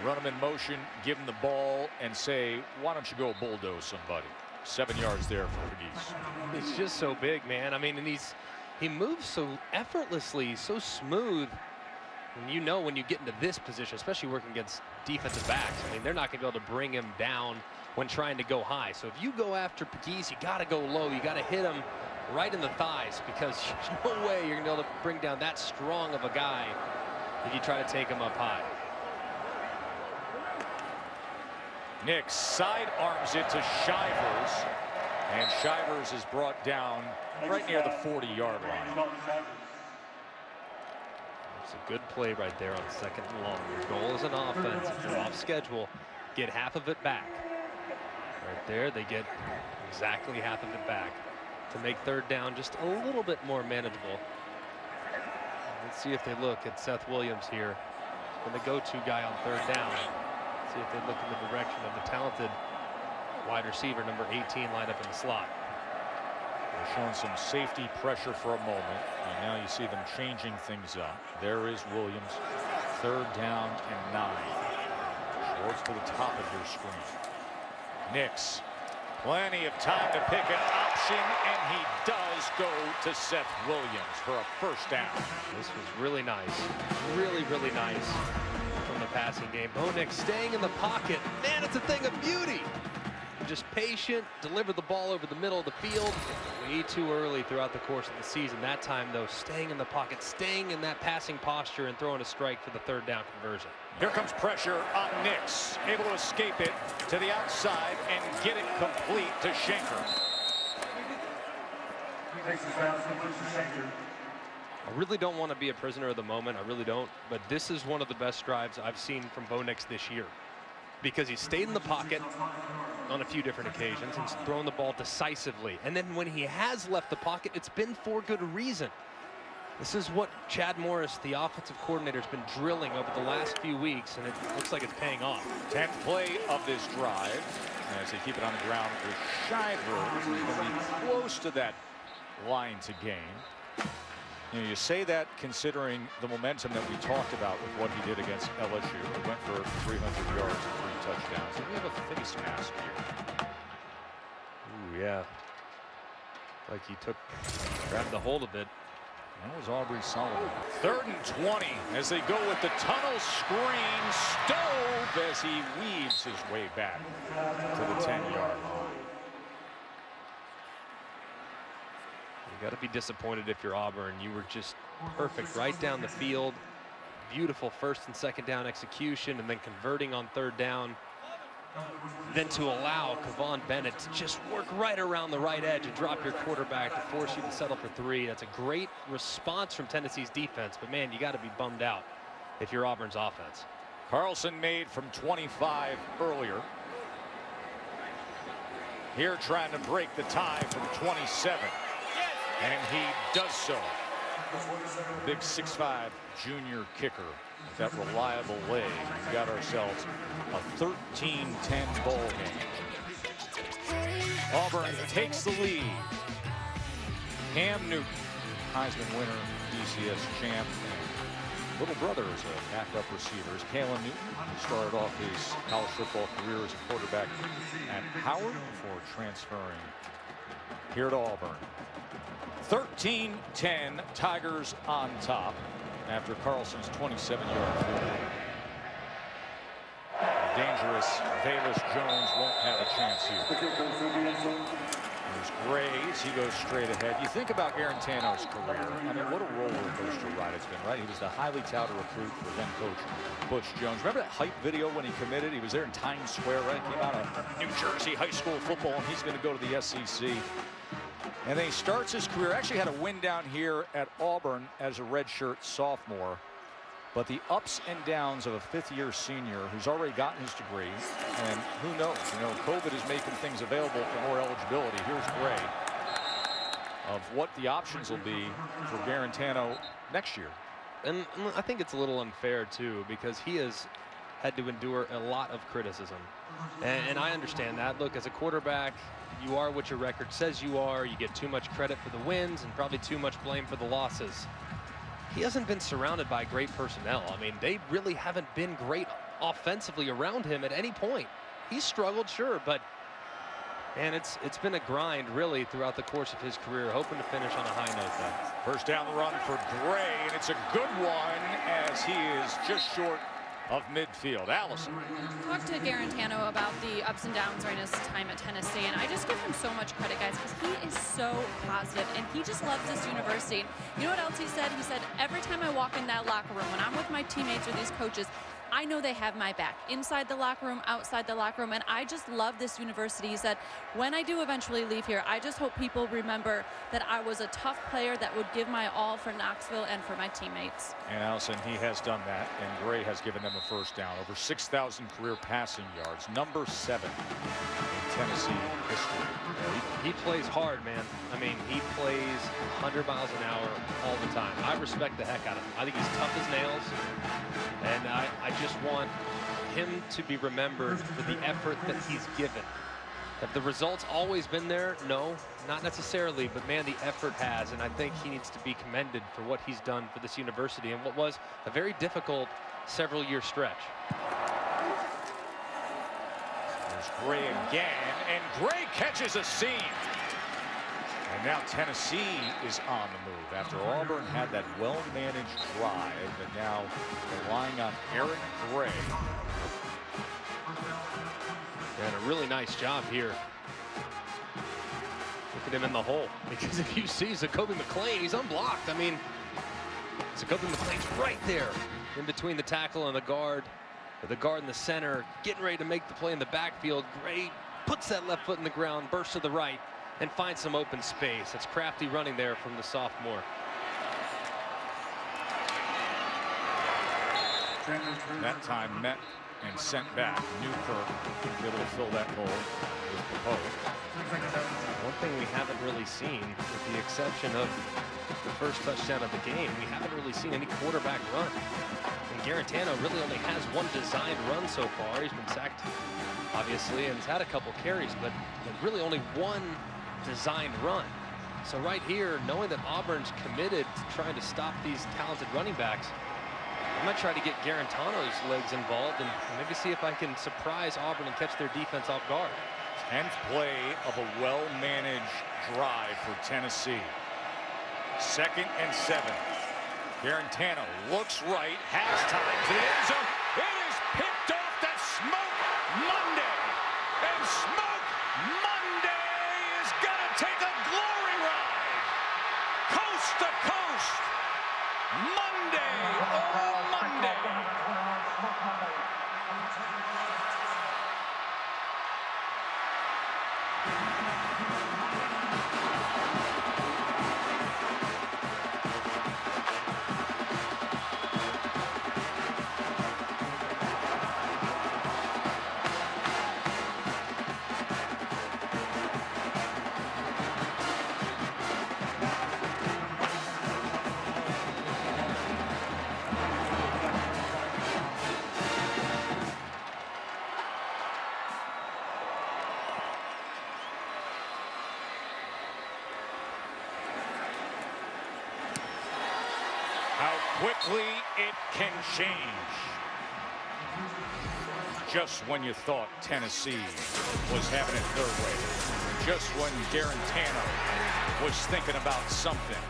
Run him in motion, give him the ball, and say, why don't you go bulldoze somebody? 7 yards there for Pegues.
He's just so big, man. I mean, and he moves so effortlessly, so smooth. And you know when you get into this position, especially working against defensive backs, I mean, they're not going to be able to bring him down when trying to go high. So if you go after Pegues, you got to go low. You got to hit him right in the thighs, because there's no way you're going to be able to bring down that strong of a guy if you try to take him up high.
Nix sidearms it to Shivers, and Shivers is brought down right near the 40-yard line.
It's a good play right there on 2nd and long. Your goal is an offense. If you're off schedule, get half of it back. Right there, they get exactly half of it back to make 3rd down just a little bit more manageable. Let's see if they look at Seth Williams here. When the go-to guy on 3rd down. See if they look in the direction of the talented wide receiver, number 18, lined up in the slot.
They're showing some safety pressure for a moment, and now you see them changing things up. There is Williams, 3rd down and 9. Schwartz to the top of your screen. Nix, plenty of time to pick an option, and he does go to Seth Williams for a 1st down.
This was really nice, really nice from the passing game. Bo Nix staying in the pocket. Man, it's a thing of beauty. Just patient, deliver the ball over the middle of the field. Way too early throughout the course of the season. That time, though, staying in the pocket, staying in that passing posture, and throwing a strike for the 3rd down conversion.
Here comes pressure on Nix, able to escape it to the outside and get it complete to Schenker.
I really don't want to be a prisoner of the moment. I really don't. But this is one of the best drives I've seen from Bo Nix this year, because he stayed in the pocket on a few different occasions and thrown the ball decisively. And then when he has left the pocket, it's been for good reason. This is what Chad Morris, the offensive coordinator, has been drilling over the last few weeks, and it looks like it's paying off.
10th play of this drive, as they keep it on the ground with Shivers, who's going to be close to that line to gain. You know, you say that considering the momentum that we talked about with what he did against LSU. He went for 300 yards and 3 touchdowns. And we have a face mask here.
Ooh, yeah. Like he grabbed the hold of it.
That was Aubrey Sullivan. 3rd and 20 as they go with the tunnel screen. Stove as he weaves his way back to the 10-yard line.
You got to be disappointed if you're Auburn. You were just perfect right down the field. Beautiful 1st and 2nd down execution, and then converting on 3rd down. Then to allow Kavon Bennett to just work right around the right edge and drop your quarterback to force you to settle for 3. That's a great response from Tennessee's defense, but man, you got to be bummed out if you're Auburn's offense.
Carlson made from 25 earlier. Here trying to break the tie from 27. And he does so. Big 6'5" junior kicker with that reliable leg. We got ourselves a 13-10 ball game. Auburn takes the lead. Cam Newton, Heisman winner, DCS champ, and little brother is a backup receiver. Kalen Newton, who started off his college football career as a quarterback at Howard before transferring here to Auburn. 13-10, Tigers on top after Carlson's 27-yard field goal. Dangerous Velus Jones won't have a chance here. There's Grays. He goes straight ahead. You think about Garantano's career. I mean, what a roller coaster ride it's been, right? He was the highly touted recruit for then coach Butch Jones. Remember that hype video when he committed? He was there in Times Square, right? Came out of New Jersey high school football, and he's going to go to the SEC. And then he starts his career, actually had a win down here at Auburn as a redshirt sophomore. But the ups and downs of a 5th-year senior who's already gotten his degree, and who knows, you know, COVID is making things available for more eligibility. Here's Gray of what the options will be for Garantano next year.
And I think it's a little unfair, too, because he has had to endure a lot of criticism. And I understand that. Look, as a quarterback, you are what your record says you are. You get too much credit for the wins and probably too much blame for the losses. He hasn't been surrounded by great personnel. I mean, they really haven't been great offensively around him at any point. He's struggled, sure, but man, it's been a grind really throughout the course of his career, hoping to finish on a high note though.
First down the run for Gray, and it's a good one as he is just short of midfield. Allison.
Talked to Garantano about the ups and downs during his time at Tennessee, and I just give him so much credit, guys, because he is so positive, and he just loves this university. You know what else he said? He said, every time I walk in that locker room, when I'm with my teammates or these coaches, I know they have my back inside the locker room, outside the locker room, and I just love this university. He said, when I do eventually leave here, I just hope people remember that I was a tough player that would give my all for Knoxville and for my teammates.
And Allison, he has done that, and Gray has given them a first down. Over 6,000 career passing yards, number 7 in Tennessee history.
He plays hard, man. I mean, he plays 100 miles an hour all the time. I respect the heck out of him. I think he's tough as nails, and I just want him to be remembered for the effort that he's given. Have the results always been there? No, not necessarily, but man, the effort has, and I think he needs to be commended for what he's done for this university and what was a very difficult several-year stretch.
There's Gray again, and Gray catches a seam. And now Tennessee is on the move after Auburn had that well-managed drive, and now relying on Eric Gray.
And a really nice job here. Look at him in the hole, because if you see Zacoby McClain, he's unblocked. I mean, Zacoby McClain's right there in between the tackle and the guard. The guard in the center, getting ready to make the play in the backfield. Gray puts that left foot in the ground, bursts to the right, and finds some open space. That's crafty running there from the sophomore.
That time met and sent back. Newkirk able to fill that hole with Poe.
One thing we haven't really seen, with the exception of the first touchdown of the game, we haven't really seen any quarterback run. And Garantano really only has one designed run so far. He's been sacked, obviously, and has had a couple carries, but really only one designed run. So right here, knowing that Auburn's committed to trying to stop these talented running backs, I'm going to try to get Garantano's legs involved and maybe see if I can surprise Auburn and catch their defense off guard.
10th play of a well-managed drive for Tennessee. 2nd and 7. Garantano looks right, has time to the end zone. It is picked off. That's Smoke Monday. And Smoke Monday is going to take a glory ride. Coast to coast. Monday. Oh, Monday. How quickly it can change. Just when you thought Tennessee was having it their way. Just when Garantano was thinking about something.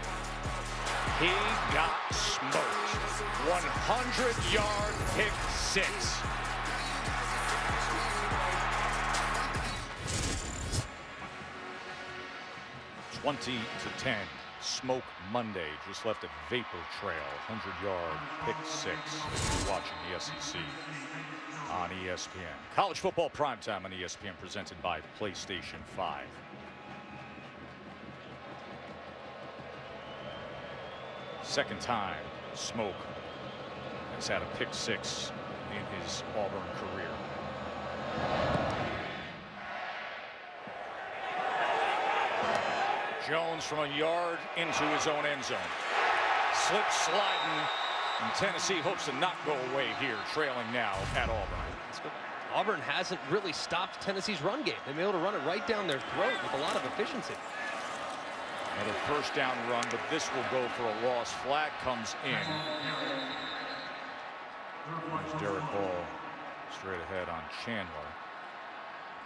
He got smoked. 100-yard pick six. (20-10). Smoke Monday just left a vapor trail. 100-yard pick six. You're watching the SEC on ESPN. College football primetime on ESPN, presented by PlayStation 5. Second time Smoke has had a pick six in his Auburn career. Jones from a yard into his own end zone. Slip sliding, and Tennessee hopes to not go away here, trailing now at Auburn.
Auburn hasn't really stopped Tennessee's run game. They've been able to run it right down their throat with a lot of efficiency.
Another first down run, but this will go for a loss. Flag comes in. There's Derek Hall straight ahead on Chandler.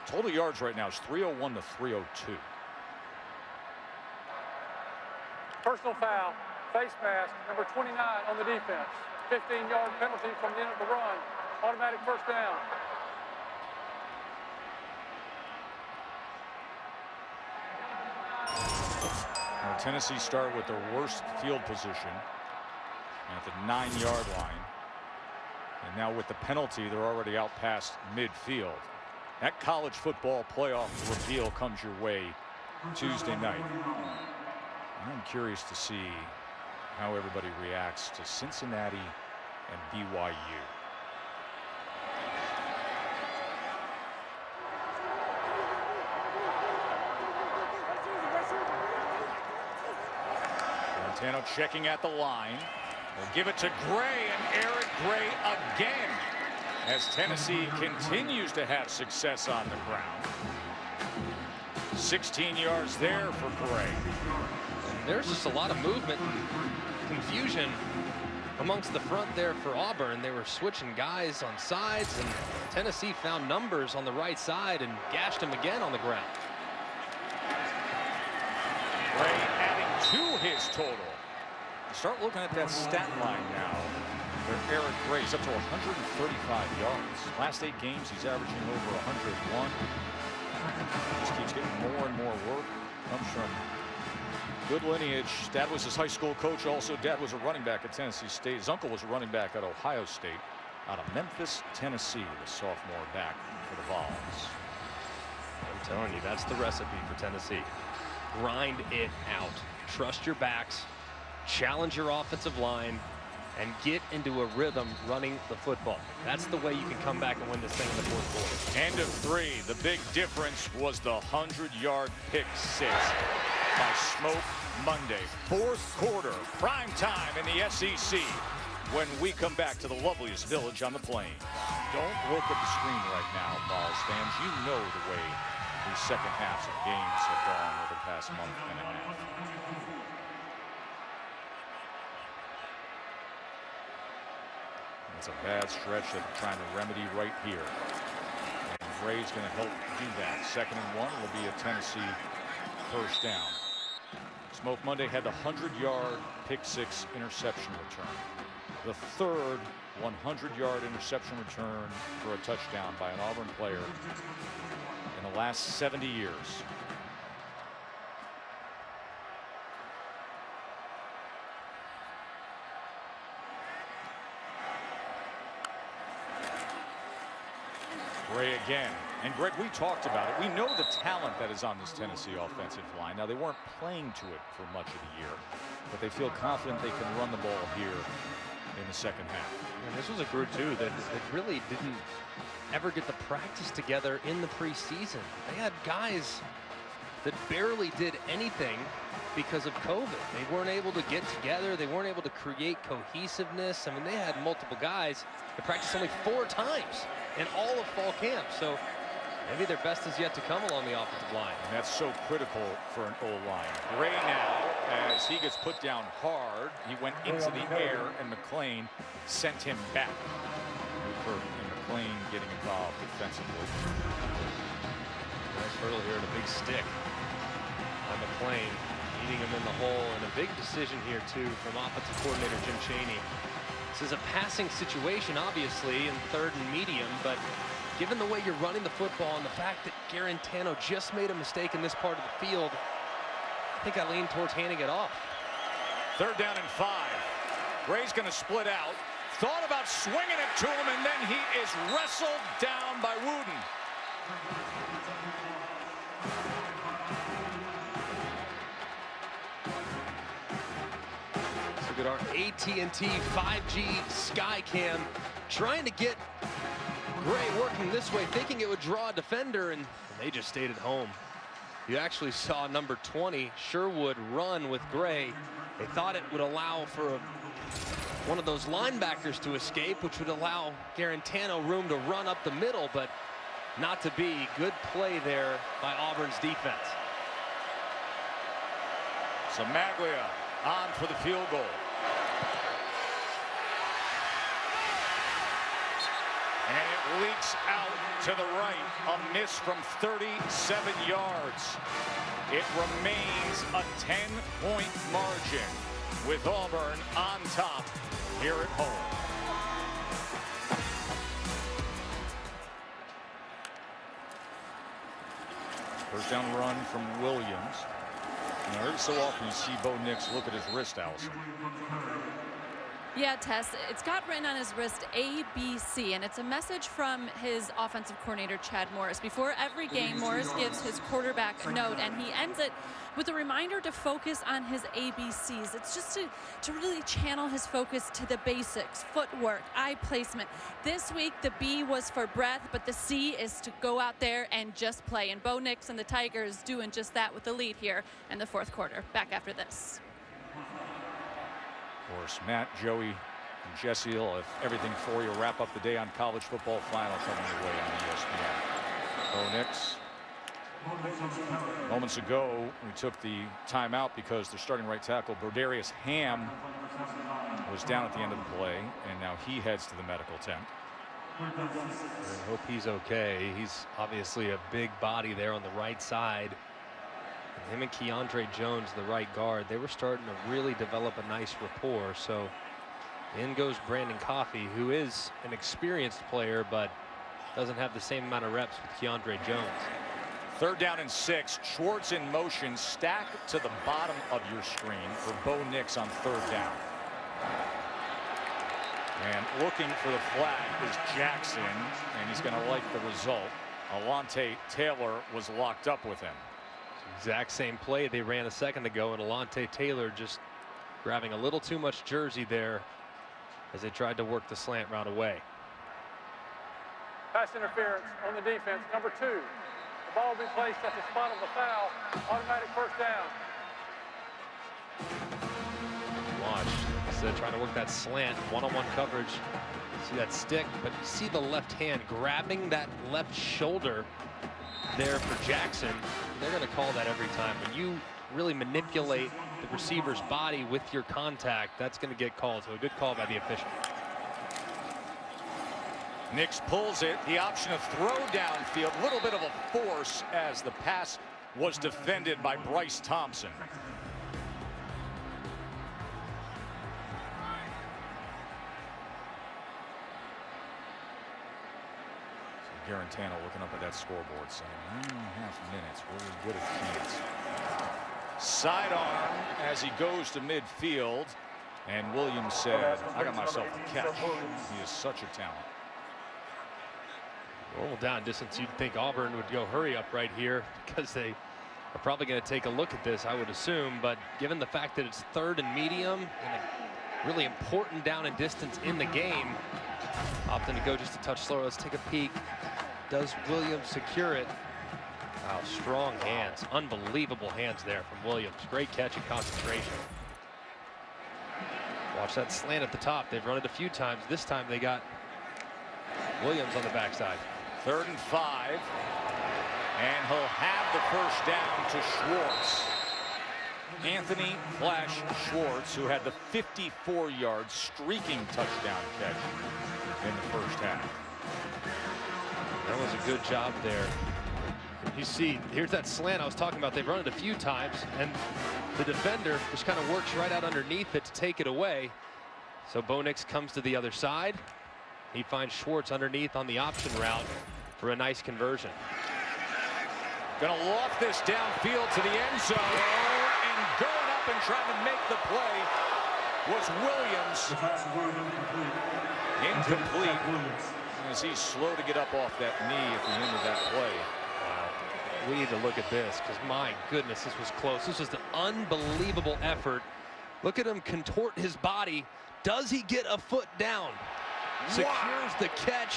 Total yards right now is 301 to 302.
Personal foul, face mask, number 29 on the defense. 15-yard penalty from the end of the run. Automatic first down.
Now, Tennessee started with their worst field position at the 9-yard line. And now with the penalty, they're already out past midfield. That college football playoff reveal comes your way Tuesday night. I'm curious to see how everybody reacts to Cincinnati and BYU. Montano checking at the line. They'll give it to Gray, and Eric Gray again as Tennessee continues to have success on the ground. 16 yards there for Gray.
There's just a lot of movement and confusion amongst the front there for Auburn. They were switching guys on sides, and Tennessee found numbers on the right side and gashed him again on the ground.
Gray adding to his total. Start looking at that stat line now. For Eric Gray, he's up to 135 yards. Last 8 games, he's averaging over 101. Just keeps getting more and more work. Comes from good lineage. Dad was his high school coach. Also, Dad was a running back at Tennessee State. His uncle was a running back at Ohio State. Out of Memphis, Tennessee, the sophomore back for the Vols.
I'm telling you, that's the recipe for Tennessee. Grind it out. Trust your backs. Challenge your offensive line. And get into a rhythm running the football. That's the way you can come back and win this thing in the fourth quarter.
End of 3. The big difference was the 100-yard pick 6 by Smoke Monday. Fourth quarter, prime time in the SEC when we come back to the loveliest village on the plains. Don't look at the screen right now, Vols fans. You know the way these second halves of games have gone over the past month and a half. It's a bad stretch that they're trying to remedy right here. And Gray's going to help do that. 2nd and 1 will be a Tennessee first down. Smoke Monday had the 100-yard pick 6 interception return. The third 100-yard interception return for a touchdown by an Auburn player in the last 70 years. Gray again. And Greg, we talked about it. We know the talent that is on this Tennessee offensive line. Now, they weren't playing to it for much of the year, but they feel confident they can run the ball here in the second half.
And this was a group, too, that really didn't ever get the practice together in the preseason. They had guys that barely did anything because of COVID. They weren't able to get together. They weren't able to create cohesiveness. I mean, they had multiple guys that practiced only 4 times in all of fall camp. So maybe their best is yet to come along the offensive line. And
that's so critical for an O-line. Gray now, as he gets put down hard, he went into the air, and McClain sent him back. Newkirk and McClain getting involved defensively.
Nice hurdle here and a big stick by McClain, meeting him in the hole, and a big decision here too from offensive coordinator Jim Chaney. This is a passing situation, obviously, in 3rd and medium, but given the way you're running the football and the fact that Garantano just made a mistake in this part of the field, I think I lean towards handing it off.
3rd down and 5. Gray's going to split out. Thought about swinging it to him, and then he is wrestled down by Wooden.
Look at our AT&T 5G Skycam trying to get Gray working this way, thinking it would draw a defender, and they just stayed at home. You actually saw number 20, Sherwood, run with Gray. They thought it would allow for one of those linebackers to escape, which would allow Garantano room to run up the middle, but not to be. Good play there by Auburn's defense.
So Maglia on for the field goal. And it leaks out to the right. A miss from 37 yards. It remains a 10-point margin with Auburn on top here at home. First down run from Williams. Now, every so often you see Bo Nix look at his wrist, Allison.
Yeah, Tess, it's got written on his wrist ABC, and it's a message from his offensive coordinator, Chad Morris. Before every game, Morris gives his quarterback a note, and he ends it with a reminder to focus on his ABCs. It's just to really channel his focus to the basics, footwork, eye placement. This week, the B was for breath, but the C is to go out there and just play. And Bo Nix and the Tigers doing just that with the lead here in the fourth quarter. Back after this.
Of course, Matt, Joey, and Jesse will have everything for you. Wrap up the day on college football final coming your way on ESPN. Bo Nix. Moments ago, we took the timeout because their starting right tackle, Brodarius Ham, was down at the end of the play, and now he heads to the medical tent.
I hope he's okay. He's obviously a big body there on the right side. Him and Keandre Jones, the right guard, they were starting to really develop a nice rapport. So in goes Brandon Coffey, who is an experienced player, but doesn't have the same amount of reps with Keandre Jones.
3rd down and 6. Schwartz in motion. Stack to the bottom of your screen for Bo Nix on 3rd down. And looking for the flag is Jackson, and he's going to like the result. Alontae Taylor was locked up with him.
Exact same play they ran a second ago, and Alontae Taylor just grabbing a little too much jersey there as they tried to work the slant route away.
Pass interference on the defense, number 2. The ball will be placed at the spot of the foul. Automatic first down.
Launch. Instead of trying to work that slant, one-on-one coverage. See that stick, but you see the left hand grabbing that left shoulder there for Jackson. They're going to call that every time. When you really manipulate the receiver's body with your contact, that's going to get called. So a good call by the official.
Nix pulls it. The option of throw downfield. A little bit of a force as the pass was defended by Bryce Thompson. Garantano looking up at that scoreboard saying 9.5 minutes. Really good at chance. Sidearm as he goes to midfield, and Williams said, I got myself a catch. He is such a talent.
Well, down distance, you'd think Auburn would go hurry up right here because they are probably going to take a look at this, I would assume. But given the fact that it's 3rd and medium and a really important down and distance in the game, opting to go just a touch slower. Let's take a peek. Does Williams secure it? Wow, strong hands. Unbelievable hands there from Williams. Great catch and concentration. Watch that slant at the top. They've run it a few times. This time they got Williams on the backside.
3rd and 5. And he'll have the first down to Schwartz. Anthony Flash Schwartz, who had the 54-yard streaking touchdown catch in the first half.
That was a good job there. You see, here's that slant I was talking about. They've run it a few times, and the defender just kind of works right out underneath it to take it away. So Bo Nix comes to the other side. He finds Schwartz underneath on the option route for a nice conversion.
Gonna loft this downfield to the end zone, and going up and trying to make the play was Williams. Incomplete. As he's slow to get up off that knee at the end of that play.
Wow. We need to look at this because, my goodness, this was close. This was an unbelievable effort. Look at him contort his body. Does he get a foot down? Secures the catch.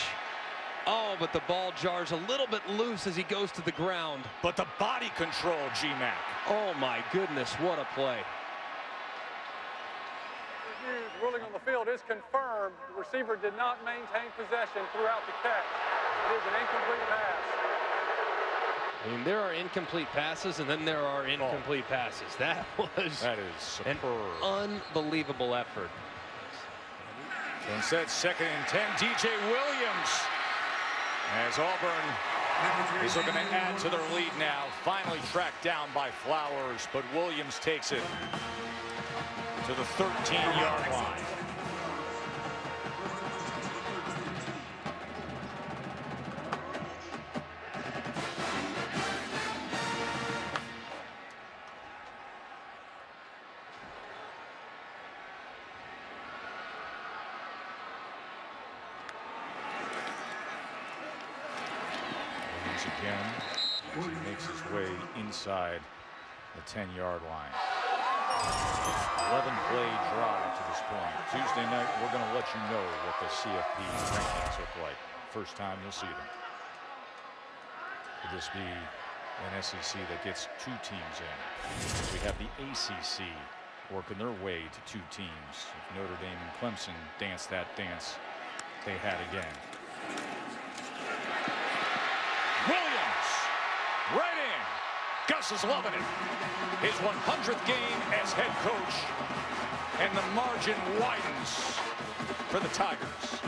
Oh, but the ball jars a little bit loose as he goes to the ground.
But the body control, G-Mac.
Oh, my goodness, what a play.
Ruling on the field is confirmed. The receiver did not maintain possession throughout the catch. It is an incomplete pass.
I mean, there are incomplete passes, and then there are incomplete passes. That is
superb.
An unbelievable effort.
So instead, 2nd and 10, DJ Williams. As Auburn is looking to add to their lead now. Finally tracked down by Flowers, but Williams takes it to the 13-yard line. Williams again as he makes his way inside the 10-yard line. 11-play drive to this point. Tuesday night, we're going to let you know what the CFP rankings look like. First time you'll see them. Could this be an SEC that gets 2 teams in? We have the ACC working their way to 2 teams. If Notre Dame and Clemson dance that dance they had again. Williams, right in. Gus is loving it. His 100th game as head coach, and the margin widens for the Tigers.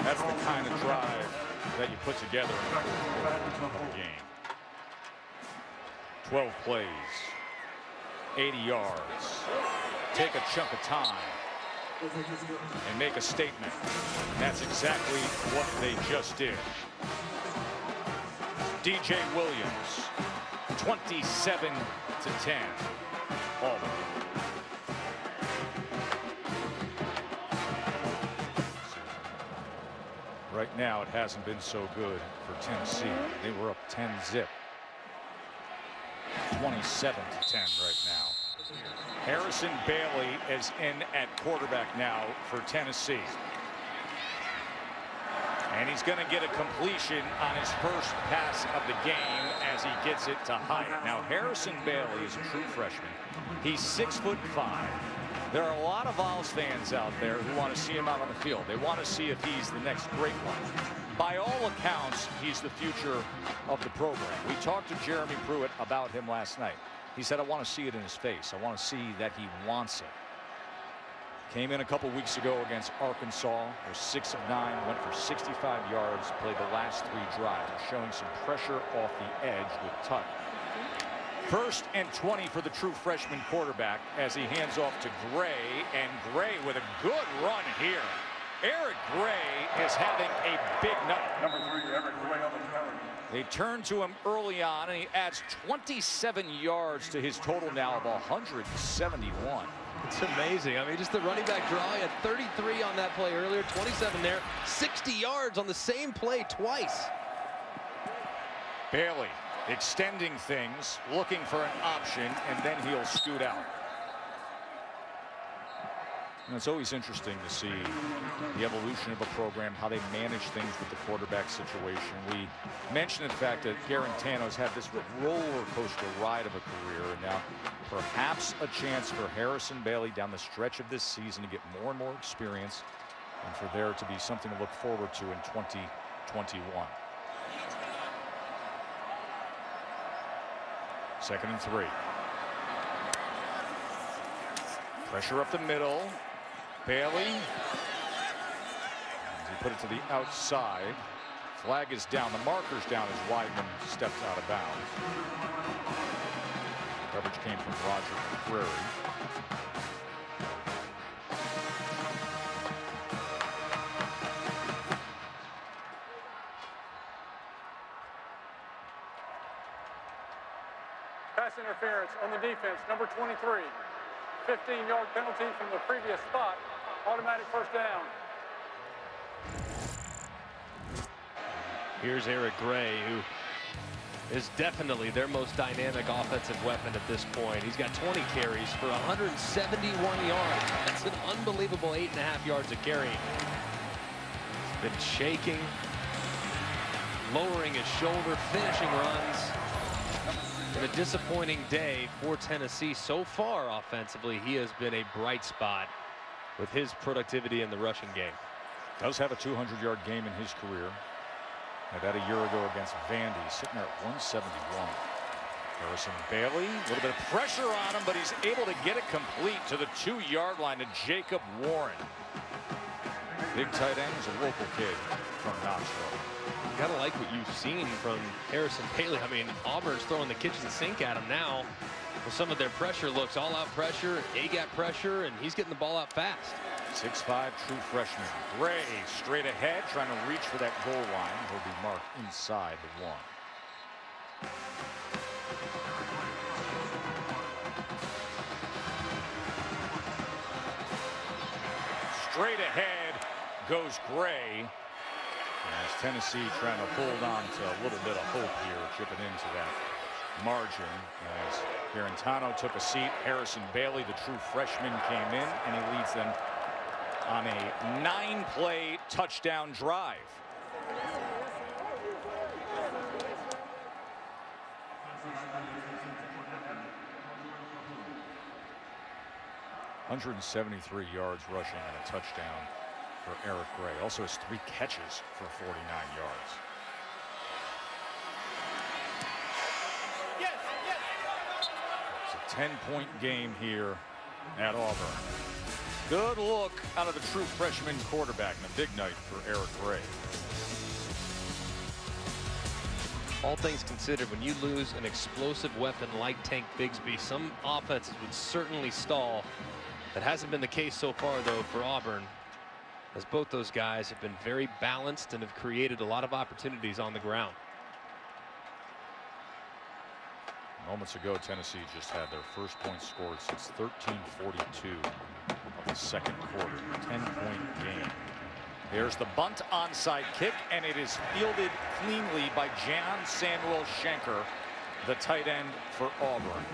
That's the kind of drive that you put together in the fourth quarter of the game. 12 plays, 80 yards. Take a chunk of time and make a statement. That's exactly what they just did. DJ Williams, 27-10. Auburn. Right now, it hasn't been so good for Tennessee. They were up 10-zip. 27-10 right now. Harrison Bailey is in at quarterback now for Tennessee. And he's going to get a completion on his first pass of the game as he gets it to Hyatt. Now, Harrison Bailey is a true freshman. He's 6'5". There are a lot of Vols fans out there who want to see him out on the field. They want to see if he's the next great one. By all accounts, he's the future of the program. We talked to Jeremy Pruitt about him last night. He said, I want to see it in his face. I want to see that he wants it. Came in a couple weeks ago against Arkansas. Was 6 of 9, went for 65 yards, played the last 3 drives, showing some pressure off the edge with Tuck. 1st and 20 for the true freshman quarterback as he hands off to Gray, and Gray with a good run here. Eric Gray is having a big night.
Number 3, Eric Gray on the carry.
They turn to him early on, and he adds 27 yards to his total now of 171.
It's amazing. I mean, just the running back draw. He had 33 on that play earlier, 27 there, 60 yards on the same play twice.
Bailey extending things, looking for an option, and then he'll scoot out. And it's always interesting to see the evolution of a program, how they manage things with the quarterback situation. We mentioned the fact that Garantano's had this roller coaster ride of a career, and now perhaps a chance for Harrison Bailey down the stretch of this season to get more and more experience, and for there to be something to look forward to in 2021. 2nd and 3. Pressure up the middle. Bailey. He put it to the outside. Flag is down. The marker's down as Weidman stepped out of bounds. Coverage came from Roger McCreary.
Pass interference on the defense, number 23. 15-yard penalty from the previous spot. Automatic first down.
Here's Eric Gray, who is definitely their most dynamic offensive weapon at this point. He's got 20 carries for 171 yards. That's an unbelievable 8.5 yards a carry. He's been shaking, lowering his shoulder, finishing runs. In a disappointing day for Tennessee so far offensively, he has been a bright spot with his productivity in the rushing game.
Does have a 200-yard game in his career. Had that a year ago against Vandy, sitting there at 171. Harrison Bailey, a little bit of pressure on him, but he's able to get it complete to the 2-yard line to Jacob Warren. Big tight end is a local kid from Knoxville.
You gotta like what you've seen from Harrison Bailey. I mean, Auburn's throwing the kitchen sink at him now with some of their pressure looks. All-out pressure, A-gap pressure, and he's getting the ball out fast.
6'5" true freshman. Gray straight ahead, trying to reach for that goal line. He'll be marked inside the 1. straight ahead goes Gray. As Tennessee trying to hold on to a little bit of hope here, chipping into that margin. As Garantano took a seat, Harrison Bailey, the true freshman, came in, and he leads them on a 9-play touchdown drive. ...173 yards rushing and a touchdown for Eric Gray. Also has 3 catches for 49 yards. It's a 10-point game here at Auburn. Good look out of the true freshman quarterback, and a big night for Eric Gray.
All things considered, when you lose an explosive weapon like Tank Bigsby, some offenses would certainly stall. That hasn't been the case so far, though, for Auburn, as both those guys have been very balanced and have created a lot of opportunities on the ground.
Moments ago, Tennessee just had their first point scored since 13:42 of the second quarter. 10-point game. There's the bunt onside kick, and it is fielded cleanly by John Samuel Schenker, the tight end for Auburn.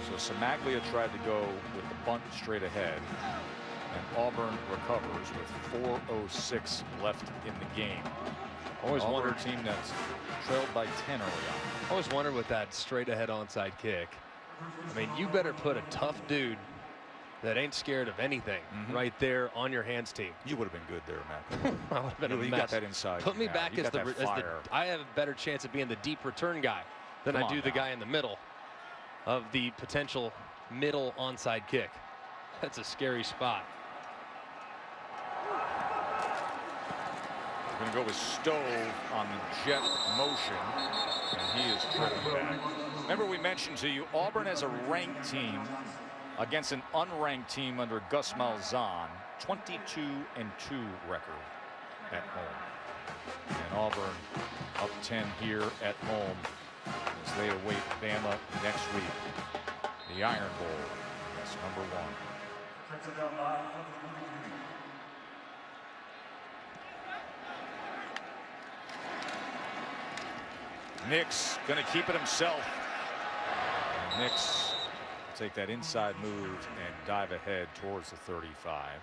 So Samaglia tried to go with the bunt straight ahead, and Auburn recovers with 4:06 left in the game.
Always wondered,
a team that's trailed by 10 early on.
Always wondered with that straight ahead onside kick. I mean, you better put a tough dude that ain't scared of anything right there on your hands team.
You would have been good there, Matt.
I would have been a mess.
You got that inside.
Put me back as the I have a better chance of being the deep return guy than I do the guy in the middle of the potential middle onside kick. That's a scary spot.
We're going to go with Stove on the jet motion, and he is driven back. Remember, we mentioned to you, Auburn has a ranked team against an unranked team under Gus Malzahn, 22-2 record at home. And Auburn up 10 here at home as they await Bama next week. The Iron Bowl. That's number 1. Nix going to keep it himself. And Nix will take that inside move and dive ahead towards the 35.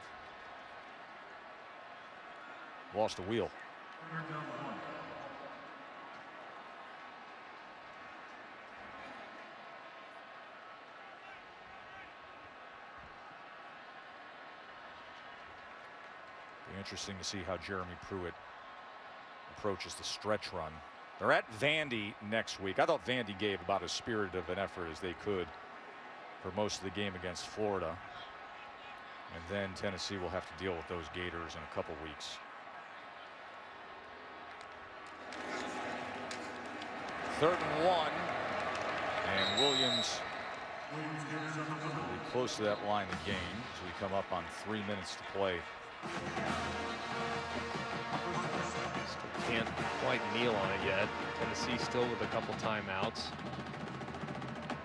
Lost a wheel. Be interesting to see how Jeremy Pruitt approaches the stretch run. They're at Vandy next week. I thought Vandy gave about as spirited of an effort as they could for most of the game against Florida. And then Tennessee will have to deal with those Gators in a couple weeks. Third and 1. And Williams will be close to that line of game as we come up on 3 minutes to play.
Can't quite kneel on it yet. Tennessee still with a couple timeouts.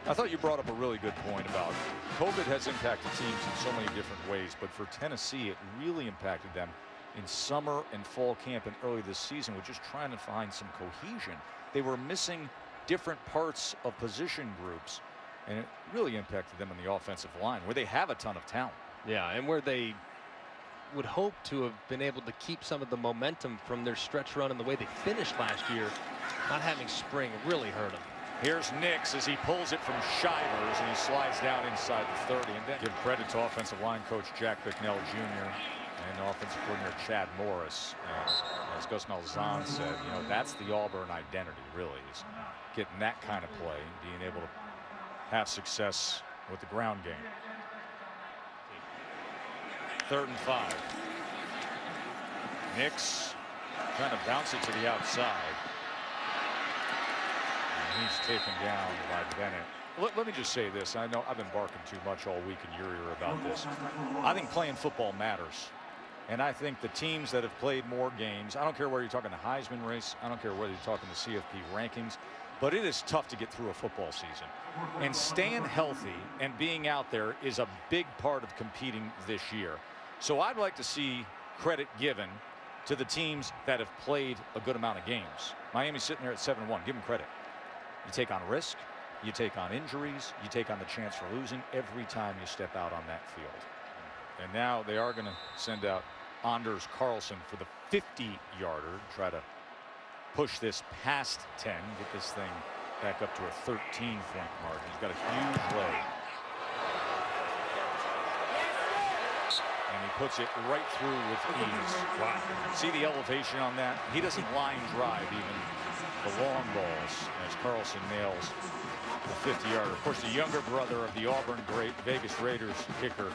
I thought you brought up a really good point about COVID has impacted teams in so many different ways, but for Tennessee it really impacted them in summer and fall camp and early this season with just trying to find some cohesion. They were missing different parts of position groups, and it really impacted them in the offensive line where they have a ton of talent.
Yeah, and where they would hope to have been able to keep some of the momentum from their stretch run and the way they finished last year. Not having spring really hurt them.
Here's Nix as he pulls it from Shivers, and he slides down inside the 30. And then give credit to offensive line coach Jack Bicknell Jr. and offensive coordinator Chad Morris. As Gus Malzahn said, you know, that's the Auburn identity, really, is getting that kind of play, being able to have success with the ground game. 3rd and 5. Nix trying to bounce it to the outside. And he's taken down by Bennett. Let me just say this. I know I've been barking too much all week in your ear about this. I think playing football matters. And I think the teams that have played more games, I don't care whether you're talking the Heisman race, I don't care whether you're talking the CFP rankings, but it is tough to get through a football season. And staying healthy and being out there is a big part of competing this year. So I'd like to see credit given to the teams that have played a good amount of games. Miami's sitting there at 7-1. Give them credit. You take on risk, you take on injuries, you take on the chance for losing every time you step out on that field. And now they are going to send out Anders Carlson for the 50-yarder, try to push this past 10, get this thing back up to a 13-point margin. He's got a huge leg. And he puts it right through with ease. Wow. See the elevation on that? He doesn't line drive even the long balls as Carlson nails the 50-yarder. Of course, the younger brother of the Auburn great Vegas Raiders kicker,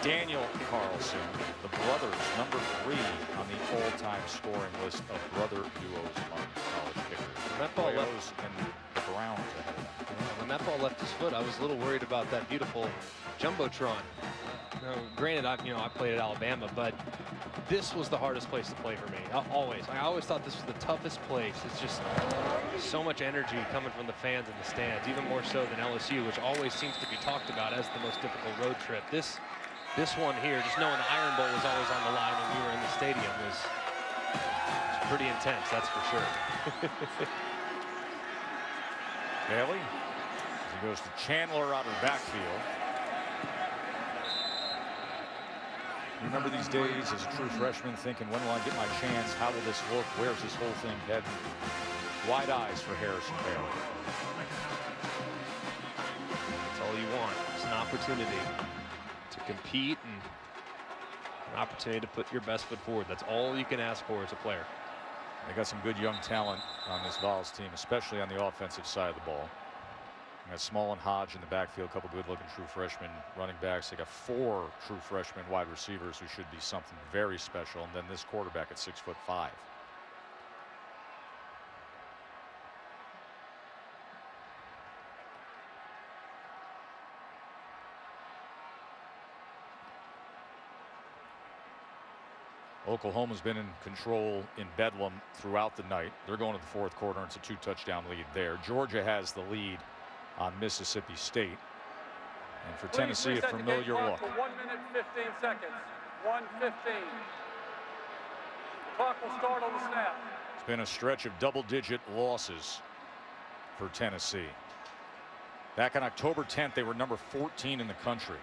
Daniel Carlson, the brothers, number 3 on the all-time scoring list of brother duos among college kickers.
That ball left
and the Browns ahead of that.
When that ball left his foot, I was a little worried about that beautiful jumbotron. Now, granted, I played at Alabama, but this was the hardest place to play for me. I always thought this was the toughest place. It's just so much energy coming from the fans in the stands, even more so than LSU, which always seems to be talked about as the most difficult road trip. This one here, just knowing the Iron Bowl was always on the line when we were in the stadium was pretty intense, that's for sure.
Bailey, he goes to Chandler out of the backfield. You remember these days as a true freshman thinking, when will I get my chance? How will this look? Where's this whole thing heading? Wide eyes for Harrison Bailey.
That's all you want. It's an opportunity to compete and an opportunity to put your best foot forward. That's all you can ask for as a player.
They got some good young talent on this Vols team, especially on the offensive side of the ball. They got Small and Hodge in the backfield, a couple good-looking true freshmen running backs. They got 4 true freshmen wide receivers who should be something very special, and then this quarterback at 6'5". Oklahoma's been in control in Bedlam throughout the night. They're going to the 4th quarter. It's a 2-touchdown lead there. Georgia has the lead on Mississippi State. And for Tennessee, a familiar look.
1 minute 15 seconds. 1:15. Clock will start on the snap.
It's been a stretch of double-digit losses for Tennessee. Back on October 10th, they were number 14 in the country.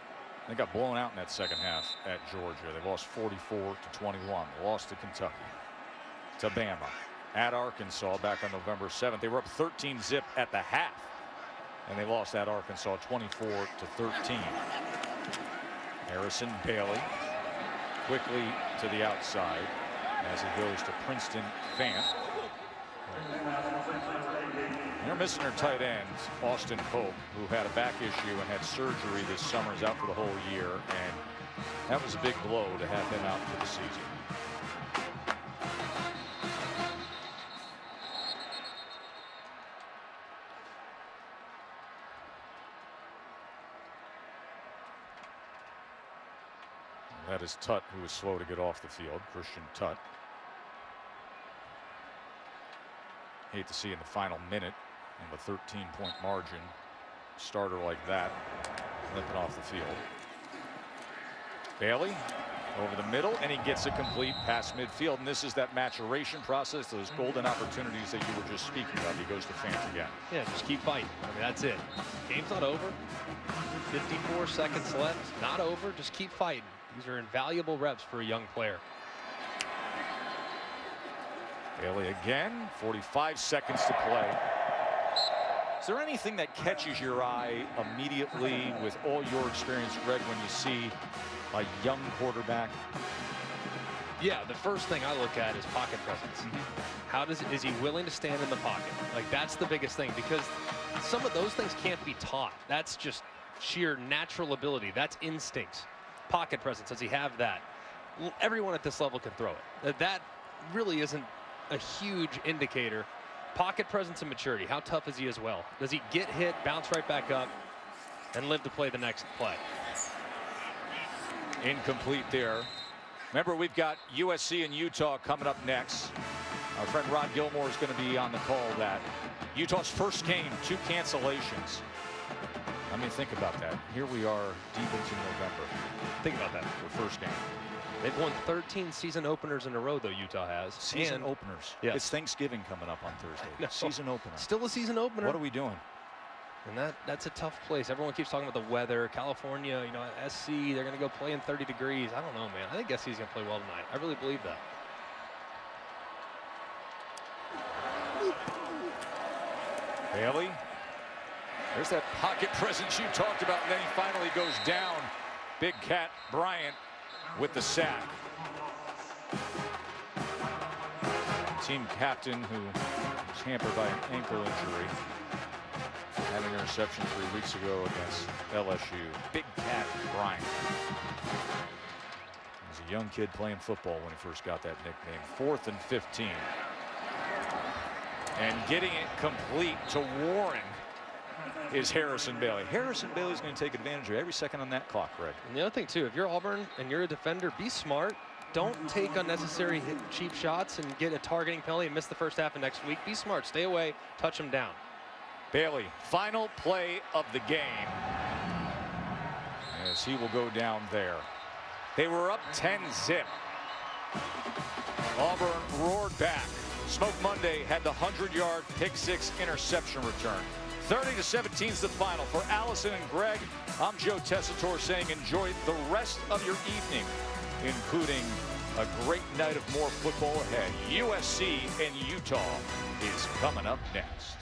They got blown out in that second half at Georgia. They lost 44-21. Lost to Kentucky, to Bama, at Arkansas back on November 7th. They were up 13-zip at the half, and they lost at Arkansas 24-13. Harrison Bailey quickly to the outside as he goes to Princeton Fant. They're missing their tight end, Austin Pope, who had a back issue and had surgery this summer. He's out for the whole year, and that was a big blow to have him out for the season. That is Tutt, who was slow to get off the field, Christian Tutt. Hate to see in the final minute in the 13-point margin, starter like that limping off the field. Bailey over the middle, and he gets it complete past midfield. And this is that maturation process, those golden opportunities that you were just speaking of. He goes to Fant again.
Yeah, just keep fighting. I mean, that's it. Game's not over. 54 seconds left. Not over. Just keep fighting. These are invaluable reps for a young player.
Bailey again, 45 seconds to play. Is there anything that catches your eye immediately with all your experience, Greg, when you see a young quarterback?
Yeah, the first thing I look at is pocket presence. Is he willing to stand in the pocket? Like, that's the biggest thing, because some of those things can't be taught. That's just sheer natural ability. That's instincts. Pocket presence, does he have that? Everyone at this level can throw it. That really isn't a huge indicator. Pocket presence and maturity. How tough is he as well? Does he get hit, bounce right back up, and live to play the next play?
Incomplete there. Remember, we've got USC and Utah coming up next. Our friend Rod Gilmore is going to be on the call. That Utah's first game, 2 cancellations. I mean, think about that. Here we are deep into November.
Think about that.
For first game.
They've won 13 season openers in a row, though, Utah has.
Season openers.
Yes.
It's Thanksgiving coming up on Thursday.
No.
Season opener.
Still a season opener.
What are we doing?
And that's a tough place. Everyone keeps talking about the weather. California, you know, SC, they're going to go play in 30 degrees. I don't know, man. I think SC's going to play well tonight. I really believe that.
Bailey. There's that pocket presence you talked about. And then he finally goes down. Big Cat Bryant with the sack. Team captain who was hampered by an ankle injury. Had an interception 3 weeks ago against LSU. Big Cat Bryant. He was a young kid playing football when he first got that nickname. 4th and 15. And getting it complete to Warren is Harrison Bailey. Harrison Bailey's going to take advantage of every second on that clock, Greg.
And the other thing, too, if you're Auburn and you're a defender, be smart. Don't take unnecessary cheap shots and get a targeting penalty and miss the first half of next week. Be smart. Stay away. Touch them down.
Bailey, final play of the game, as he will go down there. They were up 10-zip. Auburn roared back. Smoke Monday had the 100-yard pick-6 interception return. 30-17 is the final. For Allison and Greg, I'm Joe Tessitore saying enjoy the rest of your evening, including a great night of more football ahead. USC and Utah is coming up next.